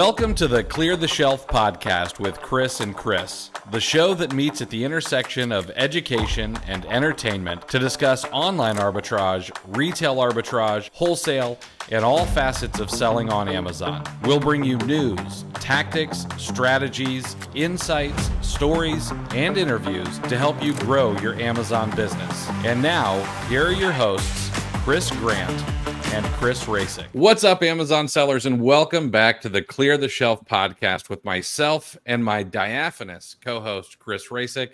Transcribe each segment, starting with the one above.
Welcome to the Clear the Shelf podcast with Chris and Chris, the show that meets at the intersection of education and entertainment to discuss online arbitrage, retail arbitrage, wholesale, and all facets of selling on Amazon. We'll bring you news, tactics, strategies, insights, stories, and interviews to help you grow your Amazon business. And now, here are your hosts, Chris Grant and Chris Racing. What's up, Amazon sellers, and welcome back to the Clear the Shelf podcast with myself and my diaphanous co-host, Chris Racing.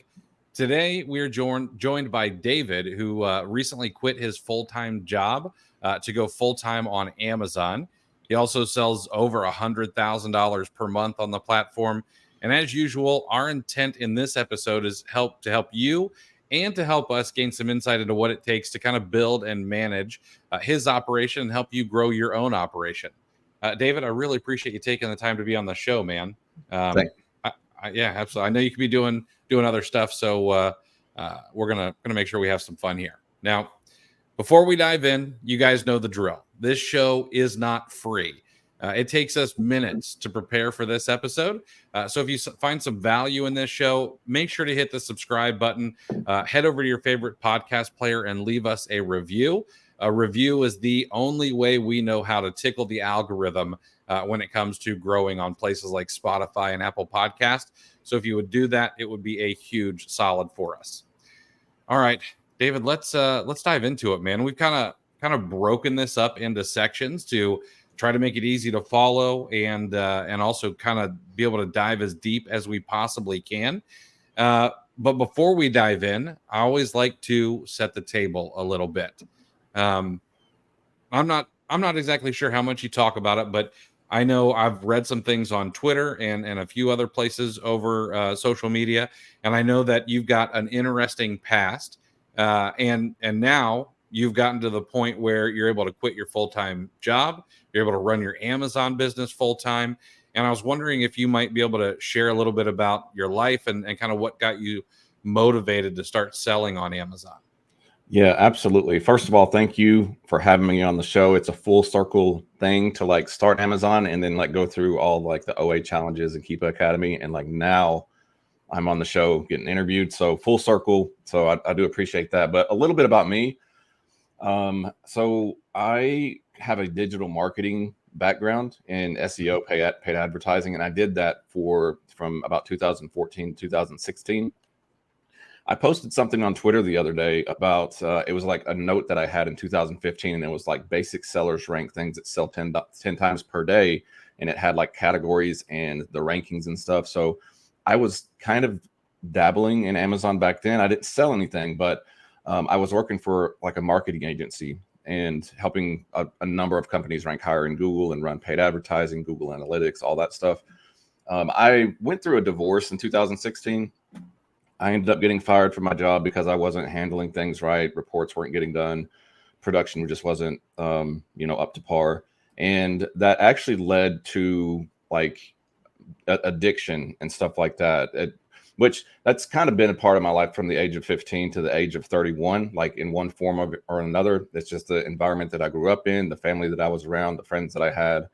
Today, we are joined by David, who recently quit his full-time job to go full-time on Amazon. He also sells over $100,000 per month on the platform. And as usual, our intent in this episode is to help you and to help us gain some insight into what it takes to kind of build and manage his operation and help you grow your own operation. David, I really appreciate you taking the time to be on the show, man. Yeah, absolutely. I know you could be doing other stuff, so we're gonna make sure we have some fun here. Now, before we dive in, you guys know the drill. This show is not free. It takes us minutes to prepare for this episode. So if you find some value in this show, make sure to hit the subscribe button. Head over to your favorite podcast player and leave us a review. A review is the only way we know how to tickle the algorithm when it comes to growing on places like Spotify and Apple Podcast. So if you would do that, it would be a huge solid for us. All right, David, let's dive into it, man. We've kind of broken this up into sections to try to make it easy to follow and also kind of be able to dive as deep as we possibly can. But before we dive in, I always like to set the table a little bit. I'm not exactly sure how much you talk about it, but I know I've read some things on Twitter and a few other places over social media, and I know that you've got an interesting past, and now you've gotten to the point where you're able to quit your full-time job. You're able to run your Amazon business full-time. And I was wondering if you might be able to share a little bit about your life and kind of what got you motivated to start selling on Amazon. Yeah, absolutely. First of all, thank you for having me on the show. It's a full circle thing to like start Amazon and then like go through all like the OA challenges and Keepa Academy. And like now I'm on the show getting interviewed. So full circle. So I do appreciate that. But a little bit about me. So I have a digital marketing background in SEO, paid advertising, and I did that from about 2014 to 2016. I posted something on Twitter the other day about it was like a note that I had in 2015, and it was like basic sellers rank things that sell 10 times per day, and it had like categories and the rankings and stuff. So I was kind of dabbling in Amazon back then. I didn't sell anything, but I was working for like a marketing agency and helping a number of companies rank higher in Google and run paid advertising, Google Analytics, all that stuff. I went through a divorce in 2016. I ended up getting fired from my job because I wasn't handling things right. Reports weren't getting done. Production just wasn't, up to par. And that actually led to like addiction and stuff like that. Which that's kind of been a part of my life from the age of 15 to the age of 31, like in one form or another. It's just the environment that I grew up in, the family that I was around, the friends that I had.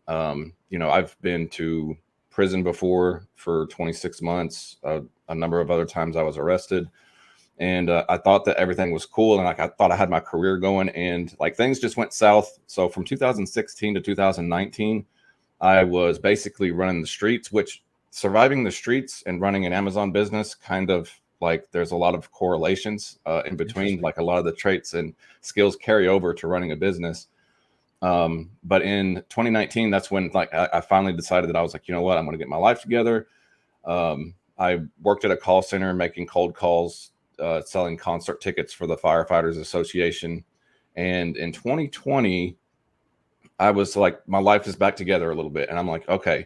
I've been to prison before for 26 months. A number of other times I was arrested. And I thought that everything was cool. And like I thought I had my career going, and like things just went south. So from 2016 to 2019, I was basically running the streets, which surviving the streets and running an Amazon business kind of like there's a lot of correlations in between, like a lot of the traits and skills carry over to running a business. But in 2019, that's when like I finally decided that I was like, you know what, I'm going to get my life together. I worked at a call center making cold calls, selling concert tickets for the Firefighters Association. And in 2020, I was like, my life is back together a little bit. And I'm like, okay,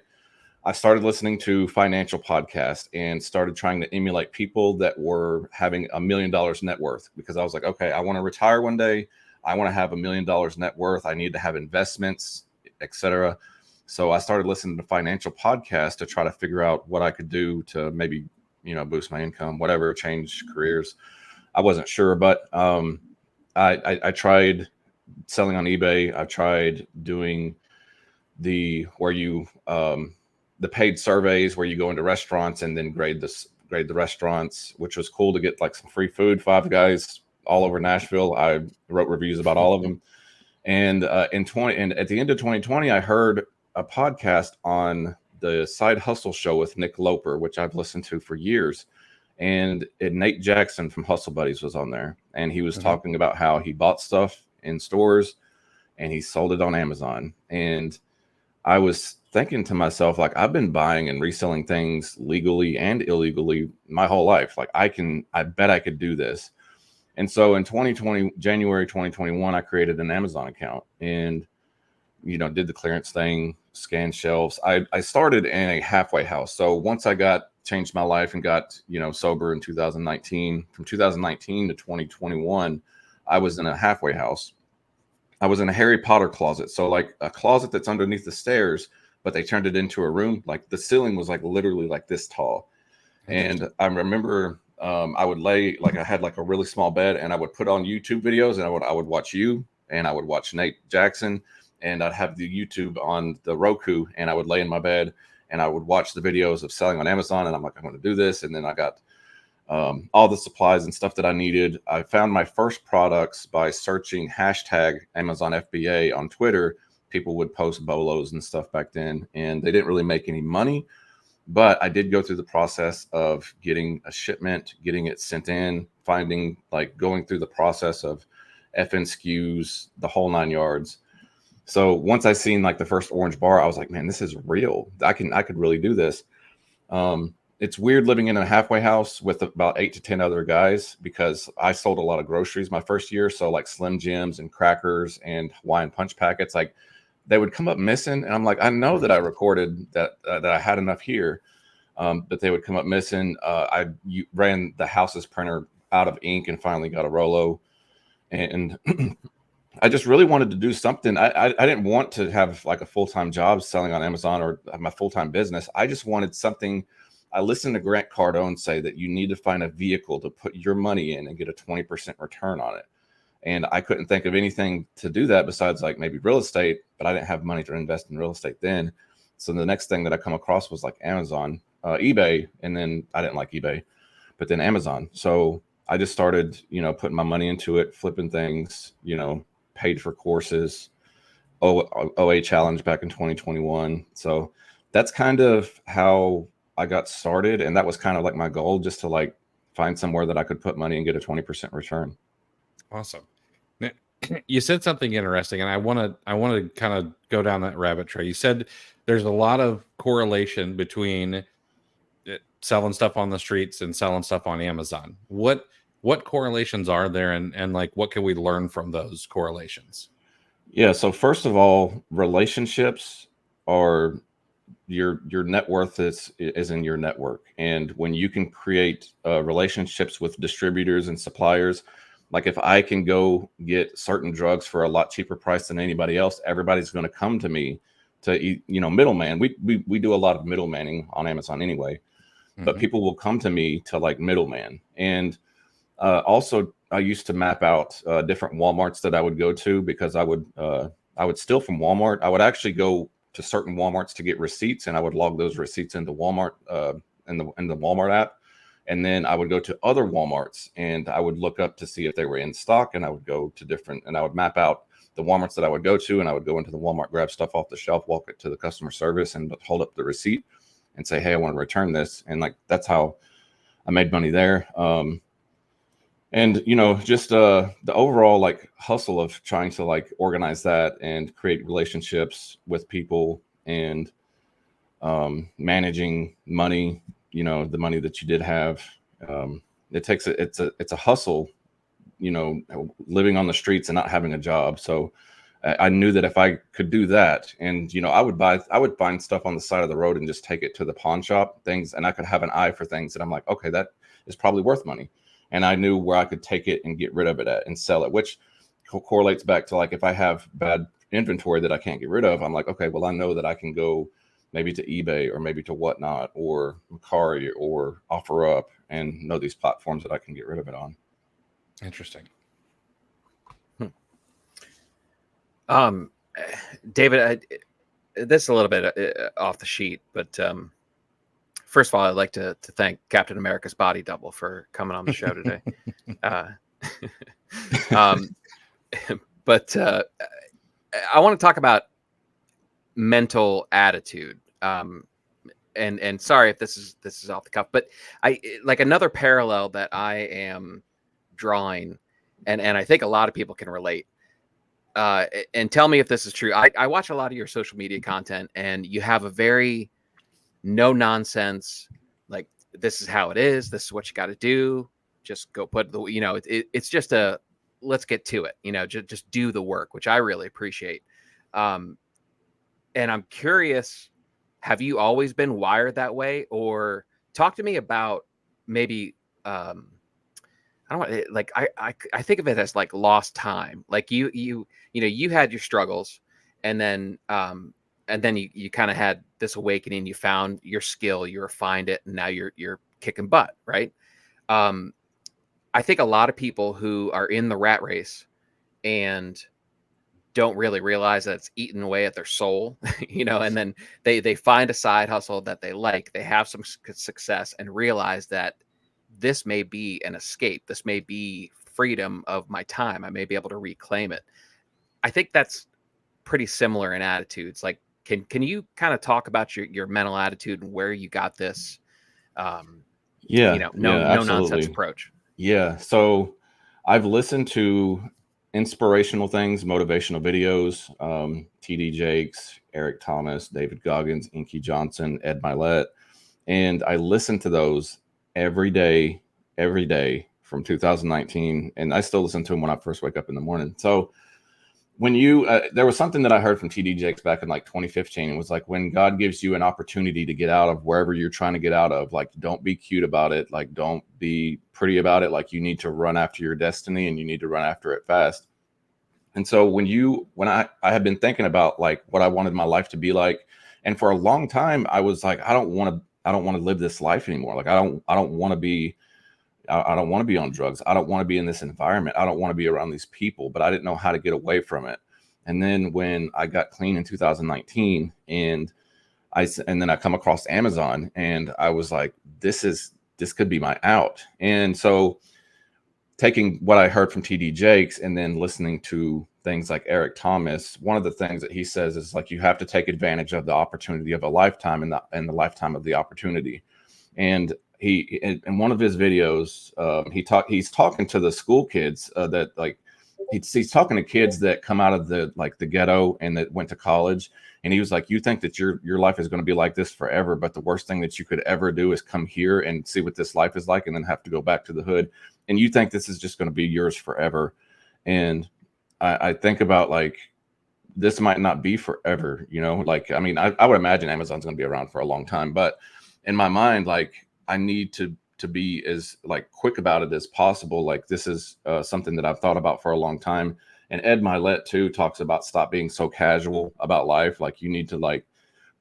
I started listening to financial podcasts and started trying to emulate people that were having $1 million net worth, because I was like, okay, I want to retire one day. I want to have $1 million net worth. I need to have investments, etc. So I started listening to financial podcasts to try to figure out what I could do to maybe, boost my income, whatever, change careers. I wasn't sure, but I tried selling on eBay. I tried doing where you the paid surveys where you go into restaurants and then grade the restaurants, which was cool to get like some free food. Five Guys all over Nashville. I wrote reviews about all of them. And at the end of 2020, I heard a podcast on the Side Hustle Show with Nick Loper, which I've listened to for years. And Nate Jackson from Hustle Buddies was on there, and he was talking about how he bought stuff in stores and he sold it on Amazon. And I was thinking to myself, like, I've been buying and reselling things legally and illegally my whole life. Like, I bet I could do this. And so in January 2021, I created an Amazon account and, did the clearance thing, scanned shelves. I started in a halfway house. So once I changed my life and got, sober in 2019, from 2019 to 2021, I was in a halfway house. I was in a Harry Potter closet. So like a closet that's underneath the stairs, but they turned it into a room. Like the ceiling was like literally like this tall. And I remember I would lay, like I had like a really small bed, and I would put on YouTube videos, and I would watch you, and I would watch Nate Jackson, and I'd have the YouTube on the Roku, and I would lay in my bed and I would watch the videos of selling on Amazon. And I'm like, I'm going to do this. And then I got all the supplies and stuff that I needed. I found my first products by searching hashtag Amazon FBA on Twitter. People would post bolos and stuff back then, and they didn't really make any money. But I did go through the process of getting a shipment, getting it sent in, going through the process of FN SKUs, the whole 9 yards. So once I seen like the first orange bar, I was like, man, this is real. I could really do this. It's weird living in a halfway house with about 8 to 10 other guys, because I sold a lot of groceries my first year. So like Slim Jims and crackers and Hawaiian Punch packets, like they would come up missing. And I'm like, I know that I recorded that I had enough here, but they would come up missing. I ran the house's printer out of ink and finally got a Rolo. And I just really wanted to do something. I didn't want to have like a full-time job selling on Amazon or have my full-time business. I just wanted something. I listened to Grant Cardone say that you need to find a vehicle to put your money in and get a 20% return on it. And I couldn't think of anything to do that besides like maybe real estate, but I didn't have money to invest in real estate then. So the next thing that I come across was like Amazon, eBay. And then I didn't like eBay, but then Amazon. So I just started, putting my money into it, flipping things, paid for courses, OA challenge back in 2021. So that's kind of how I got started. And that was kind of like my goal, just to like find somewhere that I could put money and get a 20% return. Awesome. Now, you said something interesting, and I want to kind of go down that rabbit trail. You said there's a lot of correlation between selling stuff on the streets and selling stuff on Amazon. What correlations are there, and like what can we learn from those correlations? Yeah. So first of all, relationships are your net worth is in your network. And when you can create relationships with distributors and suppliers, like if I can go get certain drugs for a lot cheaper price than anybody else, everybody's going to come to me to, middleman. We do a lot of middlemaning on Amazon anyway, but people will come to me to like middleman. And also, I used to map out different Walmarts that I would go to, because I would steal from Walmart. I would actually go to certain Walmarts to get receipts, and I would log those receipts into Walmart in the Walmart app. And then I would go to other Walmarts and I would look up to see if they were in stock, and I would go to and I would map out the Walmarts that I would go to, and I would go into the Walmart, grab stuff off the shelf, walk it to the customer service and hold up the receipt and say, hey, I want to return this. And like, that's how I made money there. And, just the overall like hustle of trying to like organize that and create relationships with people and managing money, the money that you did have. It's a hustle, living on the streets and not having a job. So I knew that if I could do that, and, I would find stuff on the side of the road and just take it to the pawn shop, things, and I could have an eye for things that I'm like, okay, that is probably worth money. And I knew where I could take it and get rid of it at and sell it, which correlates back to like, if I have bad inventory that I can't get rid of, I'm like, okay, well, I know that I can go maybe to eBay or maybe to Whatnot or Mercari or OfferUp, and know these platforms that I can get rid of it on. Interesting. David, this is a little bit off the sheet, but first of all, I'd like to thank Captain America's body double for coming on the show today. But I want to talk about mental attitude. And sorry if this is off the cuff, but I like another parallel that I am drawing, and I think a lot of people can relate. And tell me if this is true. I watch a lot of your social media content, and you have a very no nonsense, like, this is how it is. This is what you got to do. Just go put the, it's just a, let's get to it, just do the work, which I really appreciate. And I'm curious, have you always been wired that way? Or talk to me about maybe, I don't want, like, I think of it as like lost time. Like you had your struggles, and then you kind of had this awakening. You found your skill, you refined it, and now you're kicking butt, right? I think a lot of people who are in the rat race and don't really realize that it's eating away at their soul, and then they find a side hustle that they like, they have some success, and realize that this may be an escape. This may be freedom of my time. I may be able to reclaim it. I think that's pretty similar in attitudes. Like, can you kind of talk about your mental attitude and where you got this, no nonsense absolutely. approach? Yeah. So I've listened to inspirational things, motivational videos, TD Jakes, Eric Thomas, David Goggins, Inky Johnson, Ed Milet. And I listened to those every day from 2019. And I still listen to them when I first wake up in the morning. So when there was something that I heard from TD Jakes back in like 2015. It was like, when God gives you an opportunity to get out of wherever you're trying to get out of, like, don't be cute about it. Like, don't be pretty about it. Like, you need to run after your destiny, and you need to run after it fast. And so when I had been thinking about like what I wanted my life to be like, and for a long time, I was like, I don't want to live this life anymore. Like, I don't want to be on drugs. I don't want to be in this environment. I don't want to be around these people, but I didn't know how to get away from it. And then when I got clean in 2019, and then I come across Amazon, and I was like, this could be my out. And so taking what I heard from TD Jakes and then listening to things like Eric Thomas, one of the things that he says is like, you have to take advantage of the opportunity of a lifetime and the lifetime of the opportunity. And he, in one of his videos, he's talking to the school kids that like, he's talking to kids that come out of the ghetto and that went to college. And he was like, you think that your life is going to be like this forever, but the worst thing that you could ever do is come here and see what this life is like, and then have to go back to the hood. And you think this is just going to be yours forever. And I think about like, this might not be forever, like, I mean, I would imagine Amazon's going to be around for a long time, but in my mind, like, I need to be as like quick about it as possible. Like, this is something that I've thought about for a long time. And Ed Milet too talks about stop being so casual about life. Like, you need to like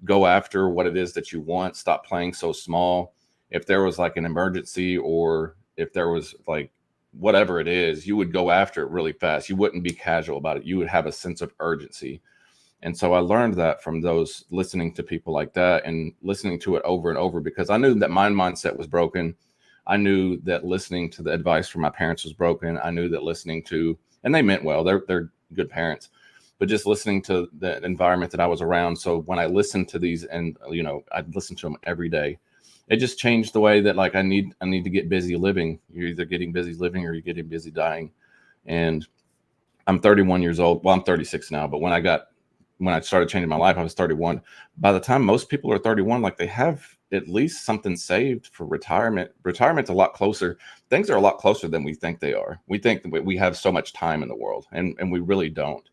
go after what it is that you want. Stop playing so small. If there was like an emergency, or if there was like whatever it is, you would go after it really fast. You wouldn't be casual about it. You would have a sense of urgency. And so I learned that from those, listening to people like that and listening to it over and over, because I knew that my mindset was broken. I knew that listening to the advice from my parents was broken. I knew that listening to, and they meant well, they're good parents, but just listening to the environment that I was around. So when I listened to these, and I'd listen to them every day, it just changed the way that like I need to get busy living. You're either getting busy living or you're getting busy dying. And I'm 31 years old. Well, I'm 36 now, but when I started changing my life, I was 31. By the time most people are 31, like, they have at least something saved for retirement. Retirement's a lot closer. Things are a lot closer than we think they are. We think that we have so much time in the world, and we really don't.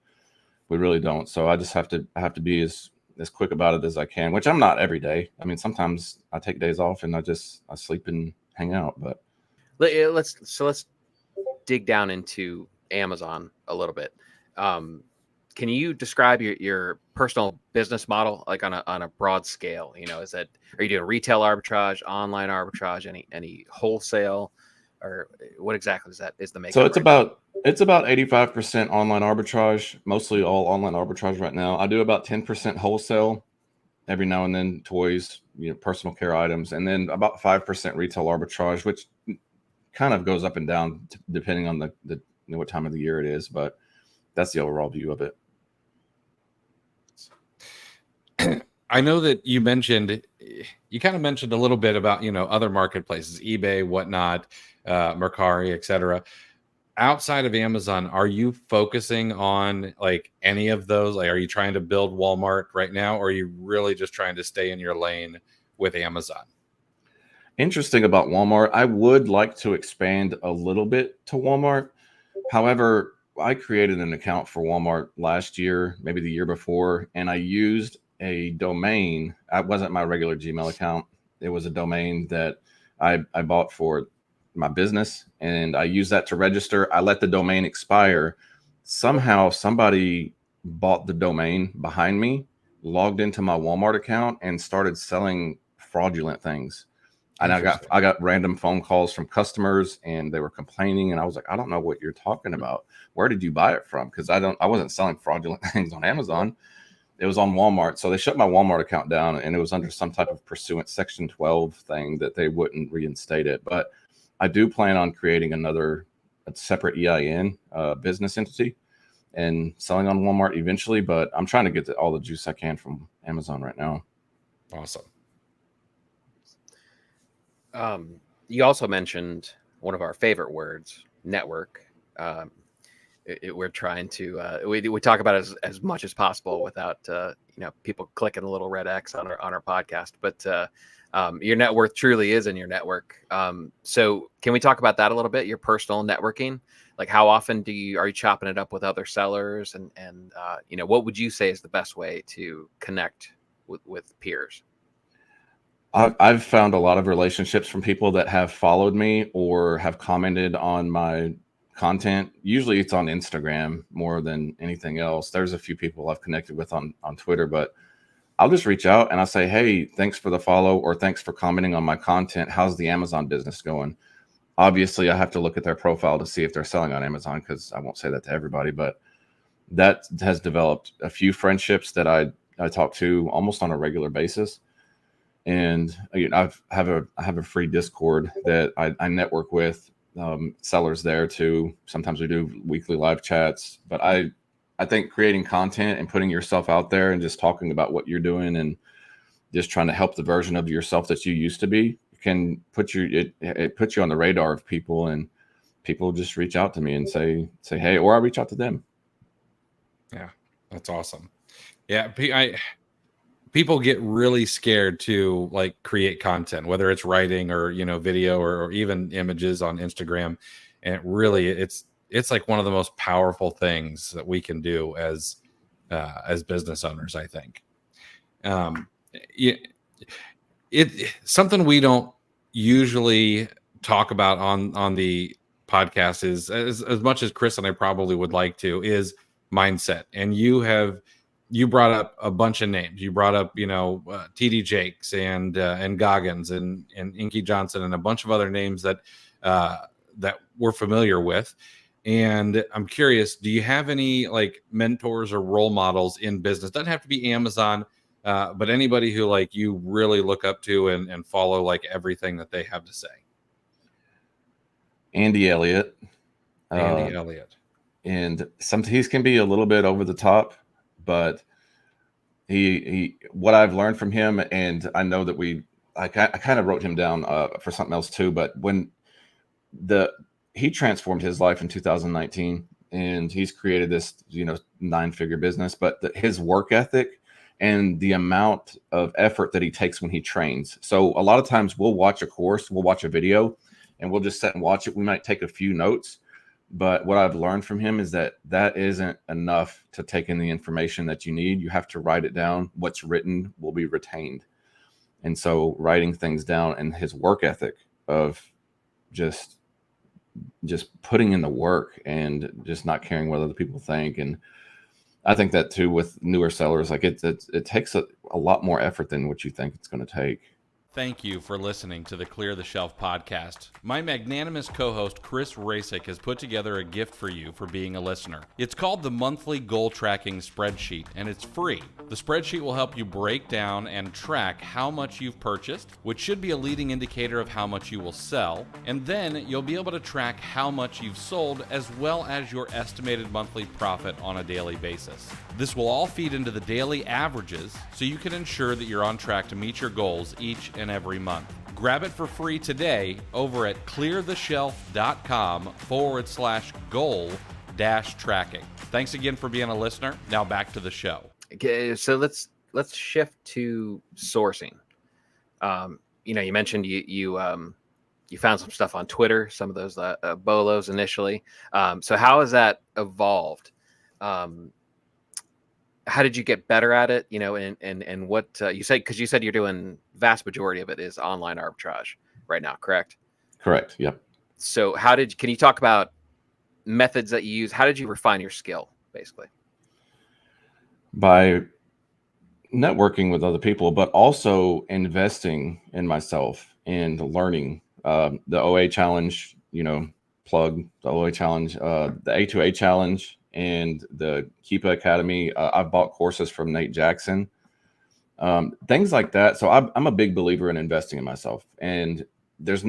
We really don't. So I just have to be as quick about it as I can, which I'm not every day. I mean, sometimes I take days off and I sleep and hang out. But let's dig down into Amazon a little bit. Can you describe your personal business model, like on a broad scale? Are you doing retail arbitrage, online arbitrage, any wholesale? or what exactly is the makeup? So it's right now? about 85% online arbitrage, mostly all online arbitrage right now. I do about 10% wholesale every now and then, toys, personal care items, and then about 5% retail arbitrage, which kind of goes up and down depending on the what time of the year it is, but that's the overall view of it. I know that you kind of mentioned a little bit about, other marketplaces, eBay, whatnot, Mercari, etc. Outside of Amazon, are you focusing on like any of those? Like, are you trying to build Walmart right now, or are you really just trying to stay in your lane with Amazon? Interesting about Walmart, I would like to expand a little bit to Walmart. However, I created an account for Walmart last year, maybe the year before, and I used a domain. It wasn't my regular Gmail account. It was a domain that I bought for my business, and I used that to register. I let the domain expire. Somehow somebody bought the domain behind me, logged into my Walmart account, and started selling fraudulent things. And I got random phone calls from customers, and they were complaining, and I was like, I don't know what you're talking about. Where did you buy it from? Because I wasn't selling fraudulent things on Amazon. It was on Walmart. So they shut my Walmart account down, and it was under some type of pursuant Section 12 thing that they wouldn't reinstate it. But I do plan on creating a separate EIN business entity and selling on Walmart eventually. But I'm trying to get all the juice I can from Amazon right now. Awesome. You also mentioned one of our favorite words, network. We're trying to we talk about it as much as possible without people clicking a little red X on our podcast. But your net worth truly is in your network. So can we talk about that a little bit? Your personal networking, like how often are you chopping it up with other sellers, and what would you say is the best way to connect with peers? I've found a lot of relationships from people that have followed me or have commented on my content. Usually it's on Instagram more than anything else. There's a few people I've connected with on Twitter, but I'll just reach out and I say, hey, thanks for the follow, or thanks for commenting on my content. How's the Amazon business going? Obviously, I have to look at their profile to see if they're selling on Amazon, because I won't say that to everybody, but that has developed a few friendships that I talk to almost on a regular basis. And I have a free Discord that I network with sellers there too. Sometimes we do weekly live chats, but I think creating content and putting yourself out there and just talking about what you're doing and just trying to help the version of yourself that you used to be can put it puts you on the radar of people, and people just reach out to me and say, hey, or I reach out to them. Yeah, that's awesome. Yeah, people get really scared to like create content, whether it's writing or video or even images on Instagram, and it's like one of the most powerful things that we can do as business owners, I think. It's something we don't usually talk about on the podcast is as much as Chris and I probably would like to, is mindset. And you brought up a bunch of names. You brought up, TD Jakes and Goggins and Inky Johnson and a bunch of other names that we're familiar with. And I'm curious, do you have any like mentors or role models in business? Doesn't have to be Amazon, but anybody who like you really look up to and follow like everything that they have to say? Andy Elliott. And he can be a little bit over the top, but he what I've learned from him, and I know that I kind of wrote him down for something else too, but when he transformed his life in 2019, and he's created this 9-figure business, but his work ethic and the amount of effort that he takes when he trains. So a lot of times we'll watch a course, we'll watch a video, and we'll just sit and watch it. We might take a few notes, but what I've learned from him is that isn't enough to take in the information that you need. You have to write it down. What's written will be retained. And so writing things down, and his work ethic of just putting in the work and just not caring what other people think. And I think that too with newer sellers, like it takes a lot more effort than what you think it's going to take. Thank you for listening to the Clear the Shelf podcast. My magnanimous co-host Chris Rasick has put together a gift for you for being a listener. It's called the Monthly Goal Tracking Spreadsheet, and it's free. The spreadsheet will help you break down and track how much you've purchased, which should be a leading indicator of how much you will sell, and then you'll be able to track how much you've sold as well as your estimated monthly profit on a daily basis. This will all feed into the daily averages so you can ensure that you're on track to meet your goals each and every month. Grab it for free today over at cleartheshelf.com/goal-tracking. Thanks again for being a listener. Now back to the show. Okay, so let's shift to sourcing. You mentioned you found some stuff on Twitter, some of those bolos initially. So how has that evolved? How did you get better at it? And what you said, because you said you're doing vast majority of it is online arbitrage right now, correct? Correct. Yep. So can you talk about methods that you use? How did you refine your skill, basically? By networking with other people, but also investing in myself and learning. The OA challenge, plug the OA challenge, the A2A challenge, and the Keepa Academy. I've bought courses from Nate Jackson, things like that. So I'm a big believer in investing in myself. And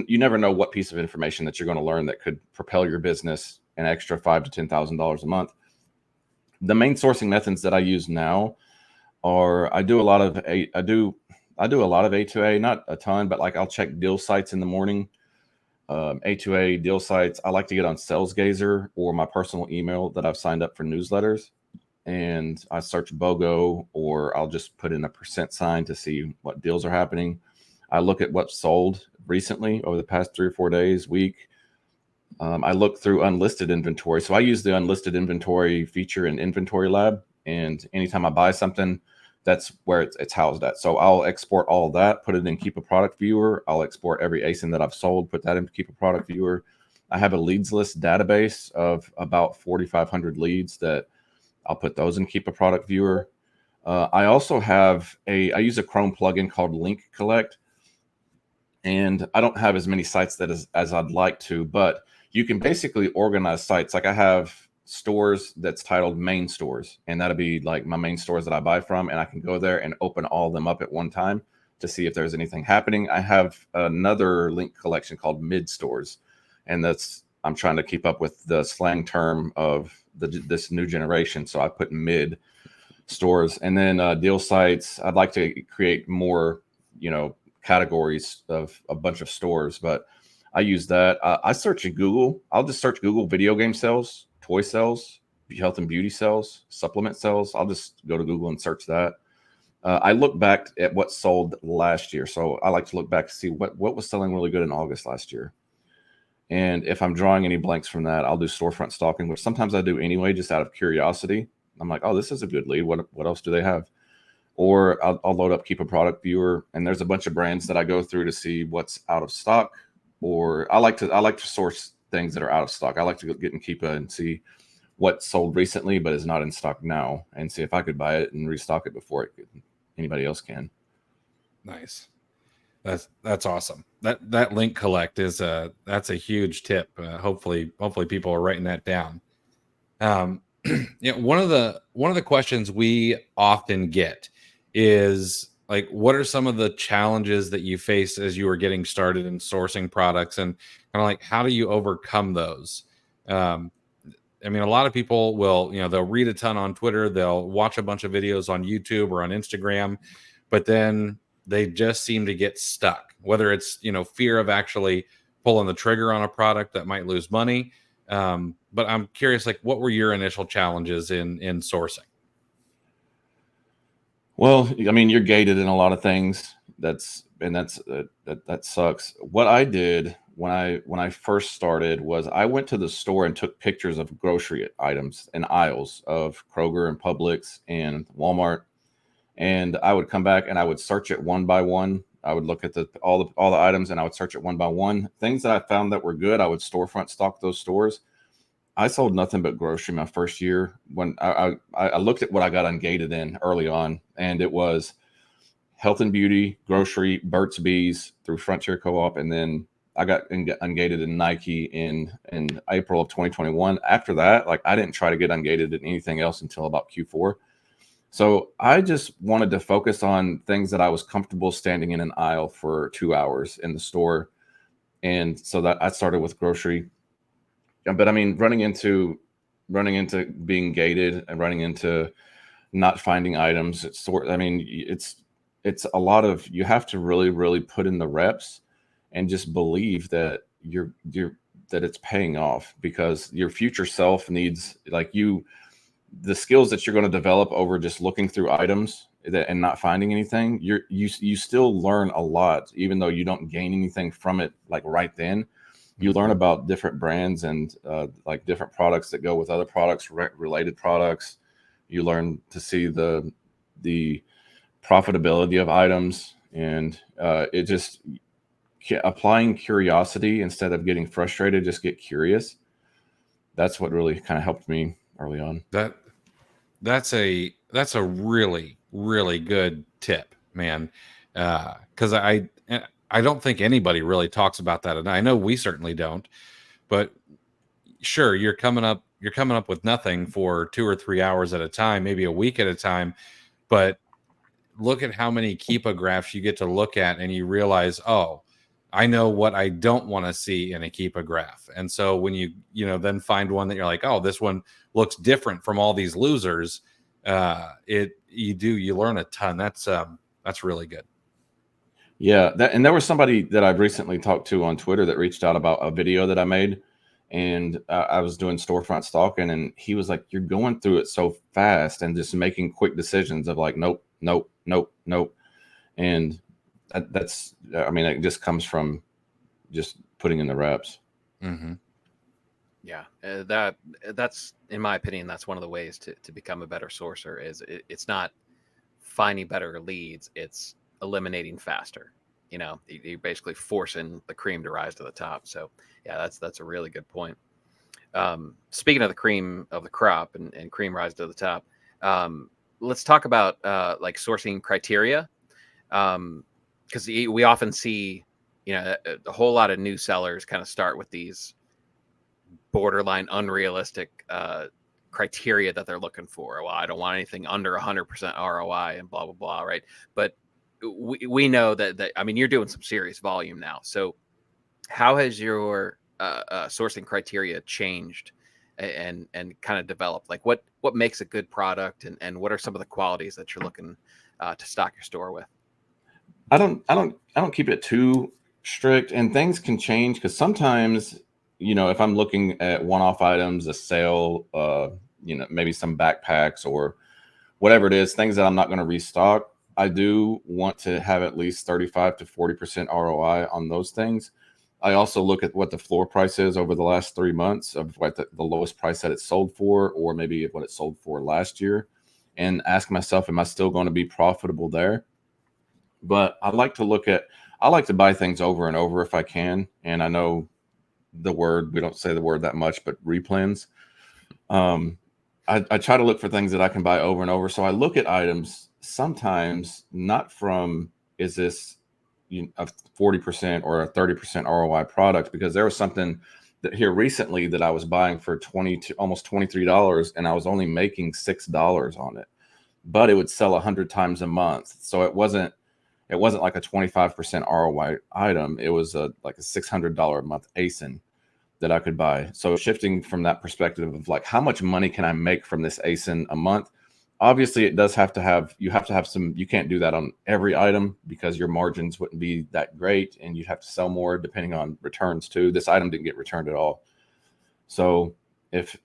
you never know what piece of information that you're going to learn that could propel your business an extra $5,000 to $10,000 a month. The main sourcing methods that I use now are I do a lot of A2A, not a ton, but like I'll check deal sites in the morning. A2A deal sites. I like to get on SalesGazer or my personal email that I've signed up for newsletters, and I search BOGO, or I'll just put in a % sign to see what deals are happening. I look at what's sold recently over the past 3 or 4 days, week. I look through unlisted inventory. So I use the unlisted inventory feature in Inventory Lab, and anytime I buy something, that's where it's housed at. So I'll export all of that, put it in Keepa Product Viewer. I'll export every ASIN that I've sold, put that in Keepa Product Viewer. I have a leads list database of about 4,500 leads that I'll put those in Keepa Product Viewer. I also have I use a Chrome plugin called Link Collect, and I don't have as many sites as I'd like to, but you can basically organize sites. Like I have stores that's titled main stores, and that'll be like my main stores that I buy from, and I can go there and open all of them up at one time to see if there's anything happening. I have another link collection called mid stores, and I'm trying to keep up with the slang term of this new generation, so I put mid stores. And then deal sites, I'd like to create more categories of a bunch of stores, but I use that. I search in Google. I'll just search Google video game sales, toy sales, health and beauty sales, supplement sales. I'll just go to Google and search that. I look back at what sold last year. So I like to look back to see what was selling really good in August last year. And if I'm drawing any blanks from that, I'll do storefront stalking, which sometimes I do anyway, just out of curiosity. I'm like, oh, this is a good lead. What else do they have? Or I'll load up Keepa Product Viewer, and there's a bunch of brands that I go through to see what's out of stock. Or I like to source things that are out of stock. I like to get in Keepa and see what sold recently but is not in stock now, and see if I could buy it and restock it before anybody else can. Nice. That's awesome. That link collect that's a huge tip. Hopefully people are writing that down. One of the questions we often get is like, what are some of the challenges that you face as you were getting started in sourcing products, and kind of like, how do you overcome those? A lot of people will, they'll read a ton on Twitter, they'll watch a bunch of videos on YouTube or on Instagram, but then they just seem to get stuck, whether it's, fear of actually pulling the trigger on a product that might lose money. But I'm curious, like, what were your initial challenges in sourcing? Well, you're gated in a lot of things. That sucks. What I did when I first started was I went to the store and took pictures of grocery items and aisles of Kroger and Publix and Walmart, and I would come back and I would search it one by one. I would look at all the items, and I would search it one by one. Things that I found that were good, I would storefront stock those stores. I sold nothing but grocery my first year. When I looked at what I got ungated in early on, and it was health and beauty, grocery, Burt's Bees through Frontier Co-op, and then I got ungated in Nike in April of 2021. After that, like I didn't try to get ungated in anything else until about Q4. So I just wanted to focus on things that I was comfortable standing in an aisle for 2 hours in the store. And so that I started with grocery. But I mean, running into being gated and running into not finding items, it's a lot of, you have to really, really put in the reps and just believe that that it's paying off, because your future self needs, like, the skills that you're going to develop over just looking through items and not finding anything. You still learn a lot, even though you don't gain anything from it like right then. You learn about different brands and like different products that go with other products, related products. You learn to see the profitability of items, and it just, applying curiosity instead of getting frustrated, just get curious. That's what really kind of helped me early on. That's a really, really good tip, man. Because I don't think anybody really talks about that, and I know we certainly don't. But sure, you're coming up with nothing for 2 or 3 hours at a time, maybe a week at a time, but look at how many Keepa graphs you get to look at, and you realize, oh, I know what I don't want to see in a Keepa graph. And so when you then find one that you're like, oh, this one looks different from all these losers, you learn a ton. That's really good. Yeah, and there was somebody that I've recently talked to on Twitter that reached out about a video that I made, and I was doing storefront stalking, and he was like, "You're going through it so fast and just making quick decisions of like, nope, nope, nope, nope," and that's, I mean, it just comes from just putting in the reps. Mm-hmm. Yeah, that's, in my opinion, that's one of the ways to become a better sourcer. It's not finding better leads, it's eliminating faster. You're basically forcing the cream to rise to the top. So yeah, that's a really good point. Speaking of the cream of the crop and cream rise to the top, let's talk about like sourcing criteria, because we often see a whole lot of new sellers kind of start with these borderline unrealistic criteria that they're looking for. Well, I don't want anything under 100% ROI and blah blah blah, right? But we know that I mean, you're doing some serious volume now. So how has your sourcing criteria changed and kind of developed? Like what makes a good product, and what are some of the qualities that you're looking to stock your store with? I don't keep it too strict, and things can change, because sometimes, if I'm looking at one-off items, a sale, maybe some backpacks or whatever it is, things that I'm not going to restock, I do want to have at least 35 to 40% ROI on those things. I also look at what the floor price is over the last 3 months of what the lowest price that it sold for, or maybe what it sold for last year, and ask myself, am I still going to be profitable there? But I like to buy things over and over if I can. And I know we don't say the word that much, but replens. I try to look for things that I can buy over and over. So I look at items sometimes not from, is this a 40% or a 30% ROI product, because there was something that here recently that I was buying for almost $23, and I was only making $6 on it, but it would sell 100 times a month. So it wasn't like a 25% ROI item. It was like a $600 a month ASIN that I could buy. So shifting from that perspective of like, how much money can I make from this ASIN a month? Obviously, you have to have some, you can't do that on every item because your margins wouldn't be that great, and you'd have to sell more depending on returns too. This item didn't get returned at all. So if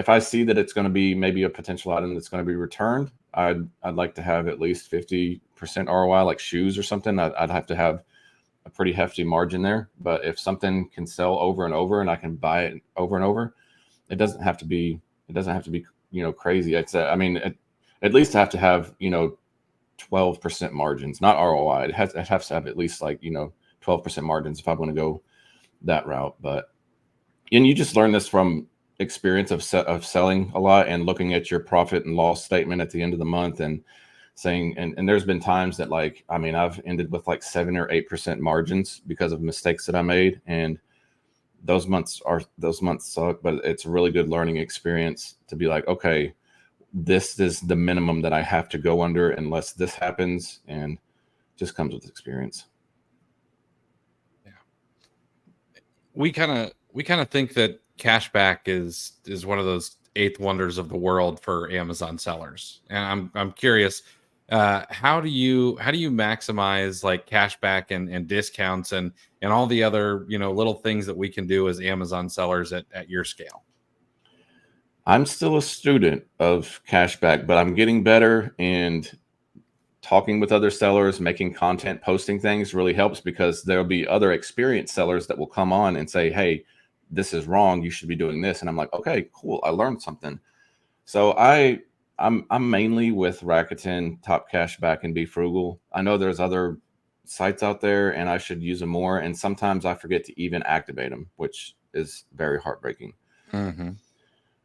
I see that it's going to be maybe a potential item that's going to be returned, I'd like to have at least 50% ROI, like shoes or something. I'd have to have a pretty hefty margin there. But if something can sell over and over and I can buy it over and over, it doesn't have to be crazy. I mean, at least have to have 12% margins, not ROI. It has to have at least 12% margins if I want to go that route. And you just learn this from experience of selling a lot and looking at your profit and loss statement at the end of the month and saying, and there's been times that like, I mean, I've ended with like 7 or 8% margins because of mistakes that I made. And those months suck, but it's a really good learning experience to be like, okay, this is the minimum that I have to go under unless this happens, and just comes with experience. Yeah. We kind of think that cashback is one of those eighth wonders of the world for Amazon sellers. And I'm curious, how do you maximize like cashback and discounts and all the other, little things that we can do as Amazon sellers at your scale? I'm still a student of cashback, but I'm getting better, and talking with other sellers, making content, posting things really helps, because there'll be other experienced sellers that will come on and say, hey, this is wrong, you should be doing this. And I'm like, okay, cool, I learned something. So I'm mainly with Rakuten, Top Cashback, and Be Frugal. I know there's other sites out there and I should use them more, and sometimes I forget to even activate them, which is very heartbreaking. Mm-hmm.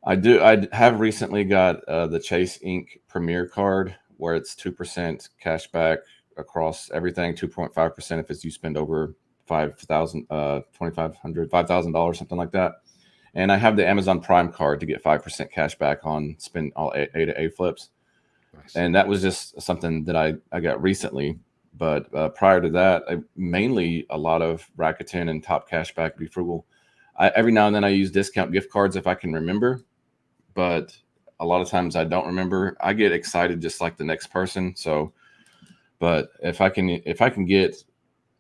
I have recently got the Chase Inc. Premier card, where it's 2% cash back across everything, 2.5% if it's you spend over $5,000, $2,500, something like that. And I have the Amazon Prime card to get 5% cash back on spend all A to A flips. Nice. And that was just something that I got recently. But prior to that, mainly a lot of Rakuten and Top Cashback, Be Frugal. Every now and then I use discount gift cards if I can remember, but a lot of times I don't remember. I get excited just like the next person. So, but if I can get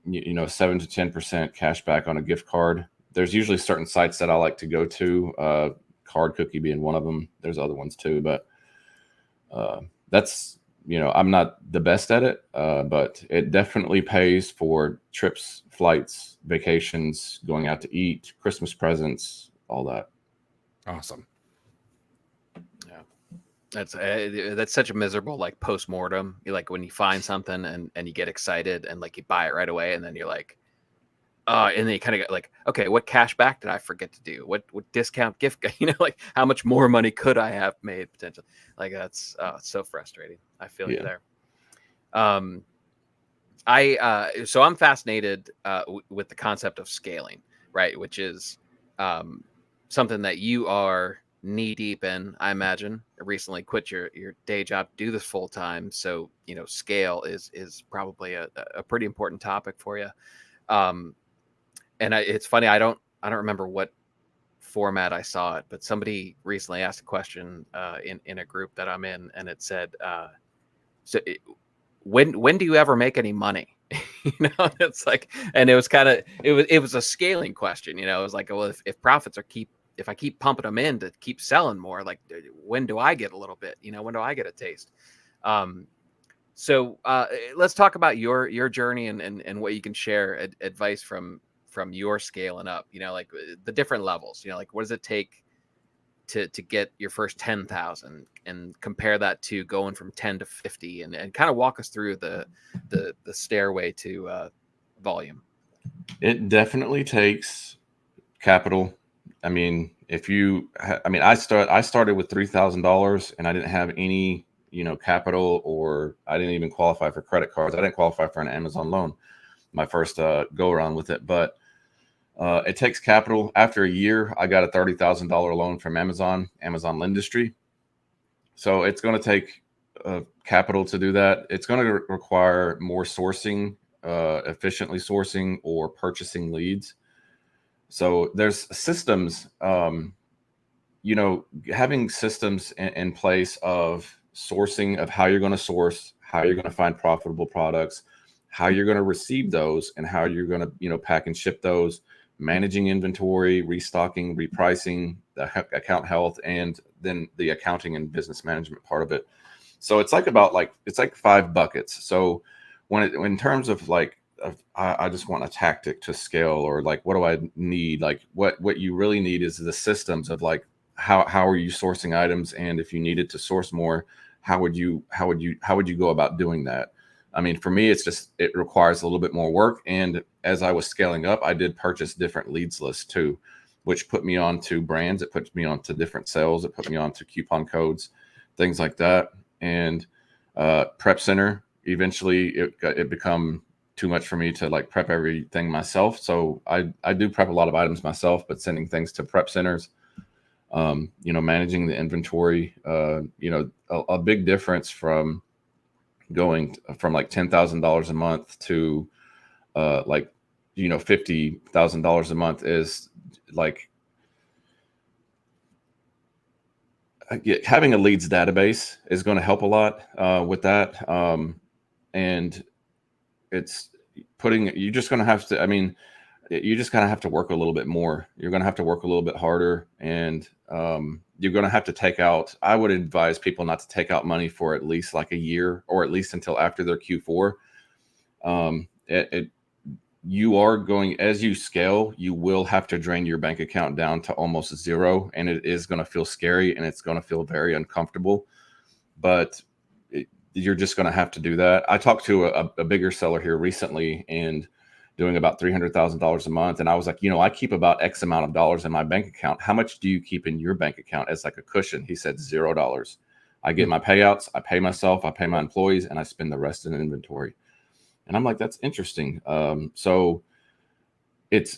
7 to 10% cash back on a gift card, there's usually certain sites that I like to go to. Card Cookie being one of them. There's other ones too, but that's, I'm not the best at it, but it definitely pays for trips, flights, vacations, going out to eat, Christmas presents, all that. Awesome. That's such a miserable like post-mortem. You like when you find something and you get excited and like you buy it right away, and then you're like, and then you kind of get like, okay, what cash back did I forget to do? What discount gift, like how much more money could I have made potentially? Like that's it's so frustrating. I feel you there. So I'm fascinated with the concept of scaling, right? Which is something that you are knee deep in, I imagine. Recently quit your day job, do this full time. So, scale is probably a pretty important topic for you. And it's funny, I don't remember what format I saw it, but somebody recently asked a question in a group that I'm in, and it said, when do you ever make any money? It's like, and it was kind of, it was a scaling question. It was like, well, if profits if I keep pumping them in to keep selling more, like when do I get a little bit, when do I get a taste? So let's talk about your journey and what you can share advice from your scaling up, like the different levels, like what does it take to get your first 10,000, and compare that to going from 10 to 50, and kind of walk us through the stairway to volume. It definitely takes capital. I mean, I started with $3,000 and I didn't have any, capital, or I didn't even qualify for credit cards. I didn't qualify for an Amazon loan, my first go around with it. But it takes capital. After a year, I got a $30,000 loan from Amazon Lendistry. So it's going to take capital to do that. It's going to require more sourcing, efficiently sourcing or purchasing leads. So there's systems, having systems in place of sourcing, of how you're going to source, how you're going to find profitable products, how you're going to receive those, and how you're going to, pack and ship those, managing inventory, restocking, repricing, the account health, and then the accounting and business management part of it. So it's like it's like 5 buckets. So in terms of like, I just want a tactic to scale, or like, what do I need? Like what you really need is the systems of like, how are you sourcing items? And if you needed to source more, how would you go about doing that? I mean, for me, it requires a little bit more work. And as I was scaling up, I did purchase different leads lists too, which put me onto brands. It puts me onto different sales. It put me onto coupon codes, things like that. And Prep center. Eventually it become too much for me to like prep everything myself. So I do prep a lot of items myself, but sending things to prep centers, managing the inventory, a big difference from going from like $10,000 a month to $50,000 a month is like having a leads database is going to help a lot with that. And it's you're just going to have to, you just kind of have to work a little bit more. You're going to have to work a little bit harder, and you're going to have to take out. I would advise people not to take out money for at least like a year, or at least until after their Q4. You are going, as you scale, you will have to drain your bank account down to almost zero, and it is going to feel scary and it's going to feel very uncomfortable. But you're just going to have to do that. I talked to a bigger seller here recently and doing about $300,000 a month. And I was like, I keep about X amount of dollars in my bank account. How much do you keep in your bank account as like a cushion? He said $0. I get my payouts, I pay myself, I pay my employees, and I spend the rest in inventory. And I'm like, that's interesting. So it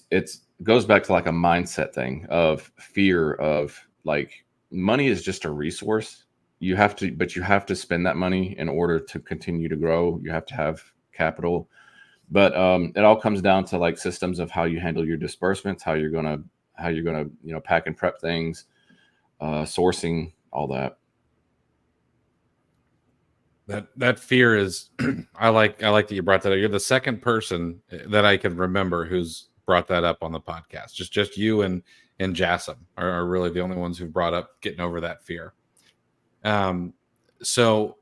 goes back to like a mindset thing of fear of like money is just a resource. But you have to spend that money in order to continue to grow. You have to have capital. But it all comes down to like systems of how you handle your disbursements, how you're gonna pack and prep things, sourcing, all that. That fear is I like that you brought that up. You're the second person that I can remember who's brought that up on the podcast. Just you and Jassim are really the only ones who've brought up getting over that fear. So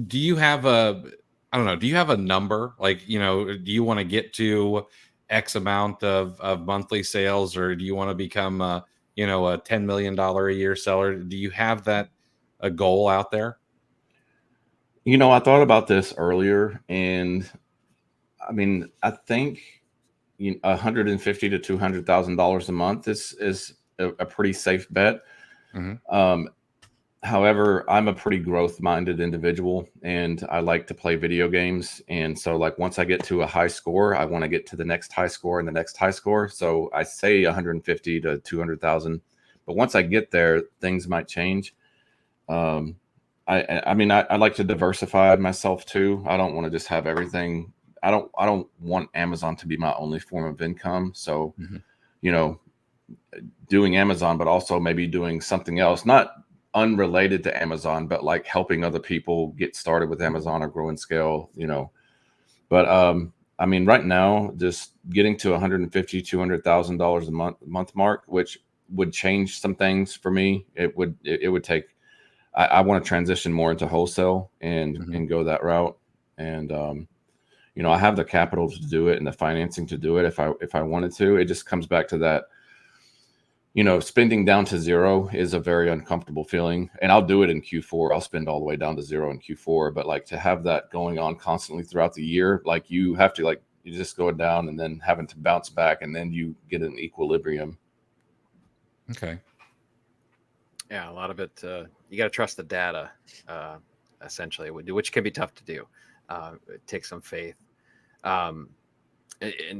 do you have do you have a number? Like, do you want to get to X amount of monthly sales, or do you want to become a $10 million a year seller? Do you have a goal out there? I thought about this earlier, and I think $150,000 to $200,000 a month is a pretty safe bet. Mm-hmm. However, I'm a pretty growth-minded individual, and I like to play video games. And so, like, once I get to a high score, I want to get to the next high score and the next high score. So I say 150 to 200,000, but once I get there, things might change. I like to diversify myself too. I don't want to just have everything. I don't want Amazon to be my only form of income. So, doing Amazon, but also maybe doing something else, not unrelated to Amazon, but like helping other people get started with Amazon or grow and scale, But right now, just getting to $150,000, $200,000 a month mark, which would change some things for me. It would take. I want to transition more into wholesale and go that route. And I have the capital to do it and the financing to do it if I wanted to. It just comes back to that. Spending down to zero is a very uncomfortable feeling, and I'll do it in Q4. I'll spend all the way down to zero in Q4, but like to have that going on constantly throughout the year, like you have to you just go down and then having to bounce back, and then you get an equilibrium. Okay. Yeah, a lot of it, you got to trust the data, essentially, which can be tough to do. It takes some faith. And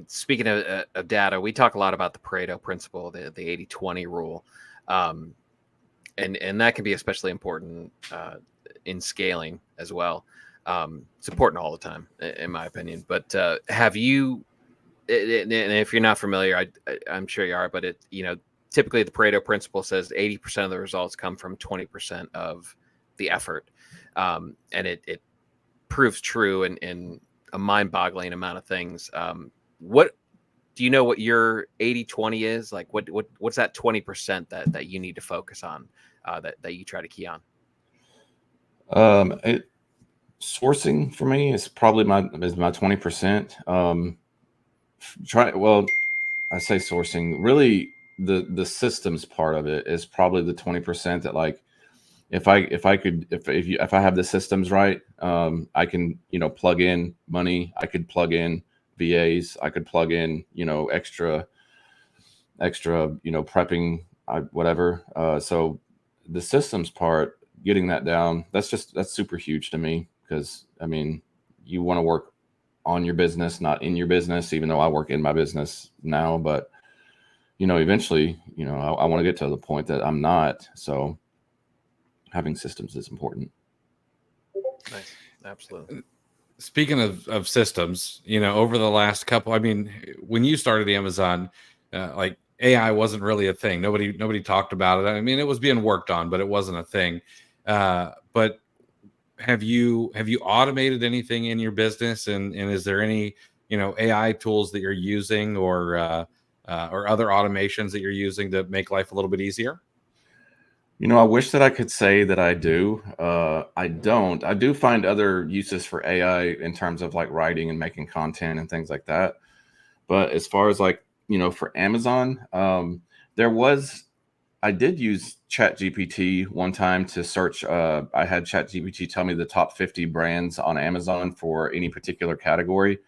speaking of data, we talk a lot about the Pareto principle, the 80-20 rule. And that can be especially important in scaling as well. It's important all the time, in my opinion. But have you, and if you're not familiar, I'm sure you are, but typically the Pareto principle says 80% of the results come from 20% of the effort. And it proves true in a mind-boggling amount of things. What do you know what your 80-20 is? Like what's that 20% that you need to focus on, that you try to key on? Sourcing for me is probably my 20%. I say sourcing, really the systems part of it is probably the 20% that, like, if I have the systems right, I can, plug in money. I could plug in VAs. I could plug in, extra, prepping, whatever. So the systems part getting that down, that's super huge to me, because I mean, you want to work on your business, not in your business, even though I work in my business now, but eventually, I want to get to the point that I'm not. So having systems is important. Nice. Absolutely. Speaking of systems, over the last couple, I mean, when you started Amazon, like AI wasn't really a thing. Nobody talked about it. I mean, it was being worked on, but it wasn't a thing. But have you automated anything in your business, and is there any AI tools that you're using, or other automations that you're using to make life a little bit easier? I wish that I could say that I do. I don't. I do find other uses for AI in terms of like writing and making content and things like that. But as far as like, for Amazon, I did use ChatGPT one time to search. I had ChatGPT tell me the top 50 brands on Amazon for any particular category.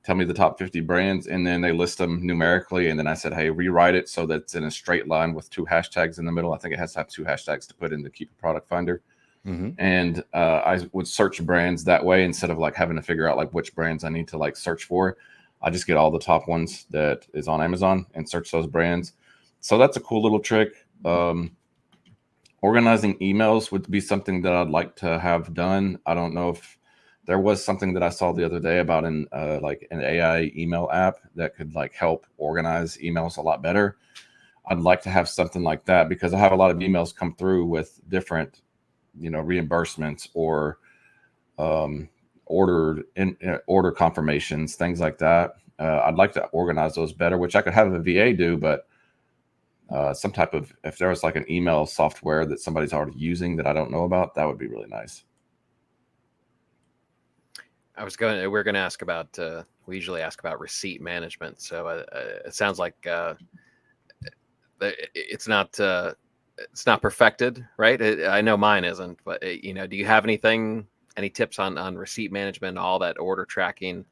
Tell me the top 50 brands, and then they list them numerically. And then I said, hey, rewrite it so that's in a straight line with 2 hashtags in the middle. I think it has to have 2 hashtags to put in the Keepa product finder. Mm-hmm. And I would search brands that way instead of like having to figure out like which brands I need to like search for. I just get all the top ones that is on Amazon and search those brands. So that's a cool little trick. Organizing emails would be something that I'd like to have done. I don't know if there was something that I saw the other day about like an AI email app that could like help organize emails a lot better. I'd like to have something like that, because I have a lot of emails come through with different, reimbursements or order confirmations, things like that. I'd like to organize those better, which I could have a VA do, but some type of, if there was like an email software that somebody's already using that I don't know about, that would be really nice. We're going to ask about, we usually ask about receipt management. So it sounds like it's not perfected, right? I know mine isn't, but do you have any tips on receipt management, all that order tracking?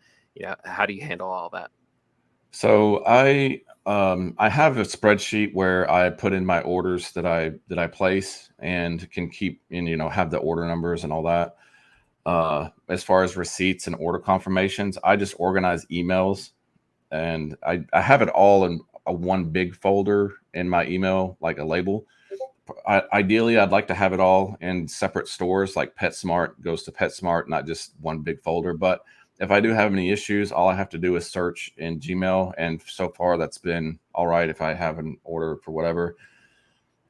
How do you handle all that? So I have a spreadsheet where I put in my orders that I place, and can keep have the order numbers and all that. As far as receipts and order confirmations, I just organize emails, and I have it all in one big folder in my email, like a label. Ideally, I'd like to have it all in separate stores, like PetSmart goes to PetSmart, not just one big folder. But if I do have any issues, all I have to do is search in Gmail, and so far that's been all right. If I have an order for whatever,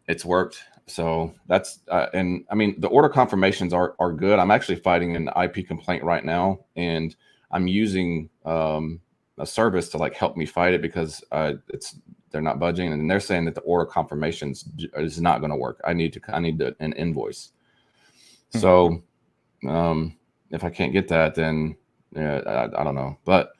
it's worked. So that's and I mean, the order confirmations are good. I'm actually fighting an IP complaint right now, and I'm using a service to like help me fight it, because they're not budging, and they're saying that the order confirmations is not going to work. I need an invoice. So if I can't get that, then I don't know. But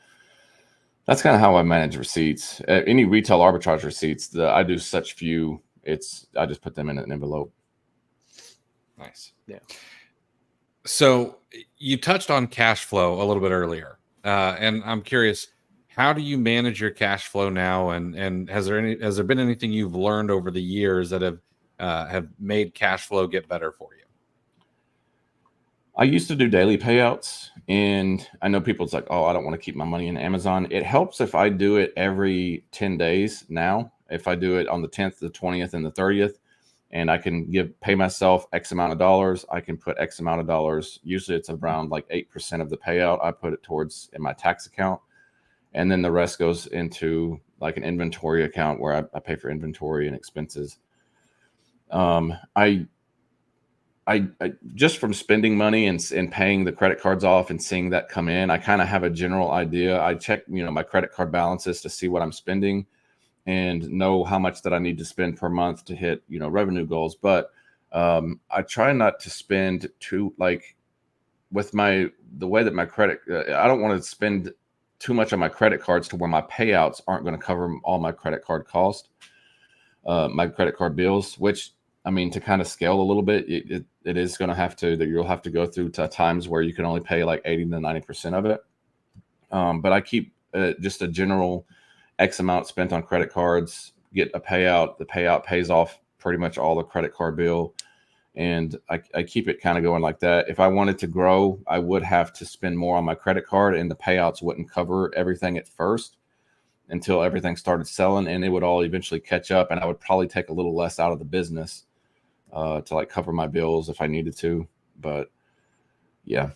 that's kind of how I manage receipts. Any retail arbitrage receipts, I do such few. I just put them in an envelope. Nice. Yeah. So you touched on cash flow a little bit earlier, and I'm curious, how do you manage your cash flow now? And has there been anything you've learned over the years that have made cash flow get better for you? I used to do daily payouts, and I know people's like, oh, I don't want to keep my money in Amazon. It helps if I do it every 10 days now. If I do it on the 10th, the 20th, and the 30th, and I can pay myself X amount of dollars, I can put X amount of dollars. Usually it's around like 8% of the payout. I put it towards in my tax account, and then the rest goes into like an inventory account where I pay for inventory and expenses. I just from spending money and paying the credit cards off and seeing that come in, I kind of have a general idea. I check, my credit card balances to see what I'm spending and know how much that I need to spend per month to hit, revenue goals. But I try not to spend too, like, with the way that my credit, I don't want to spend too much on my credit cards to where my payouts aren't going to cover all my credit card cost, my credit card bills, which, I mean, to kind of scale a little bit, it is going to have to, that you'll have to go through to times where you can only pay like 80 to 90% of it. But I keep just a general X amount spent on credit cards, get a payout. The payout pays off pretty much all the credit card bill. And I keep it kind of going like that. If I wanted to grow, I would have to spend more on my credit card, and the payouts wouldn't cover everything at first until everything started selling, and it would all eventually catch up. And I would probably take a little less out of the business to like cover my bills if I needed to. But yeah.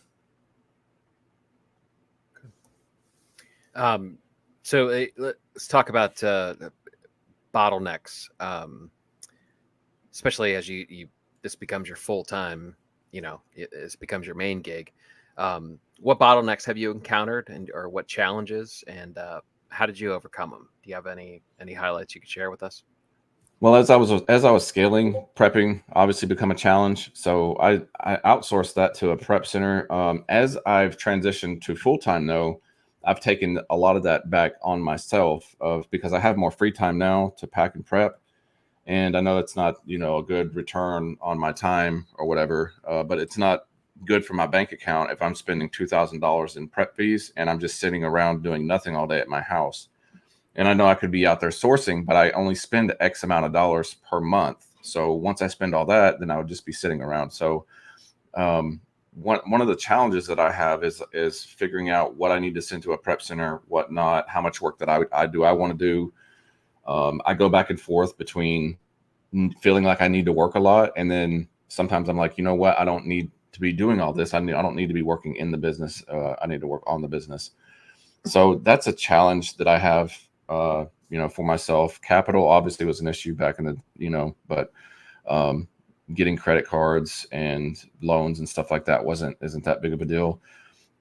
So let's talk about bottlenecks, especially as you this becomes your full time. It becomes your main gig. What bottlenecks have you encountered, or what challenges, and how did you overcome them? Do you have any highlights you could share with us? Well, as I was scaling, prepping obviously become a challenge. So I outsourced that to a prep center. As I've transitioned to full time, though, I've taken a lot of that back on myself because I have more free time now to pack and prep. And I know it's not, a good return on my time or whatever, but it's not good for my bank account if I'm spending $2,000 in prep fees and I'm just sitting around doing nothing all day at my house. And I know I could be out there sourcing, but I only spend X amount of dollars per month. So once I spend all that, then I would just be sitting around. So one of the challenges that I have is figuring out what I need to send to a prep center, what not, how much work that I want to do. I go back and forth between feeling like I need to work a lot, and then sometimes I'm like, you know what, I don't need to be doing all this. I don't need to be working in the business. I need to work on the business. So that's a challenge that I have, for myself. Capital obviously was an issue back in the, but getting credit cards and loans and stuff like that isn't that big of a deal.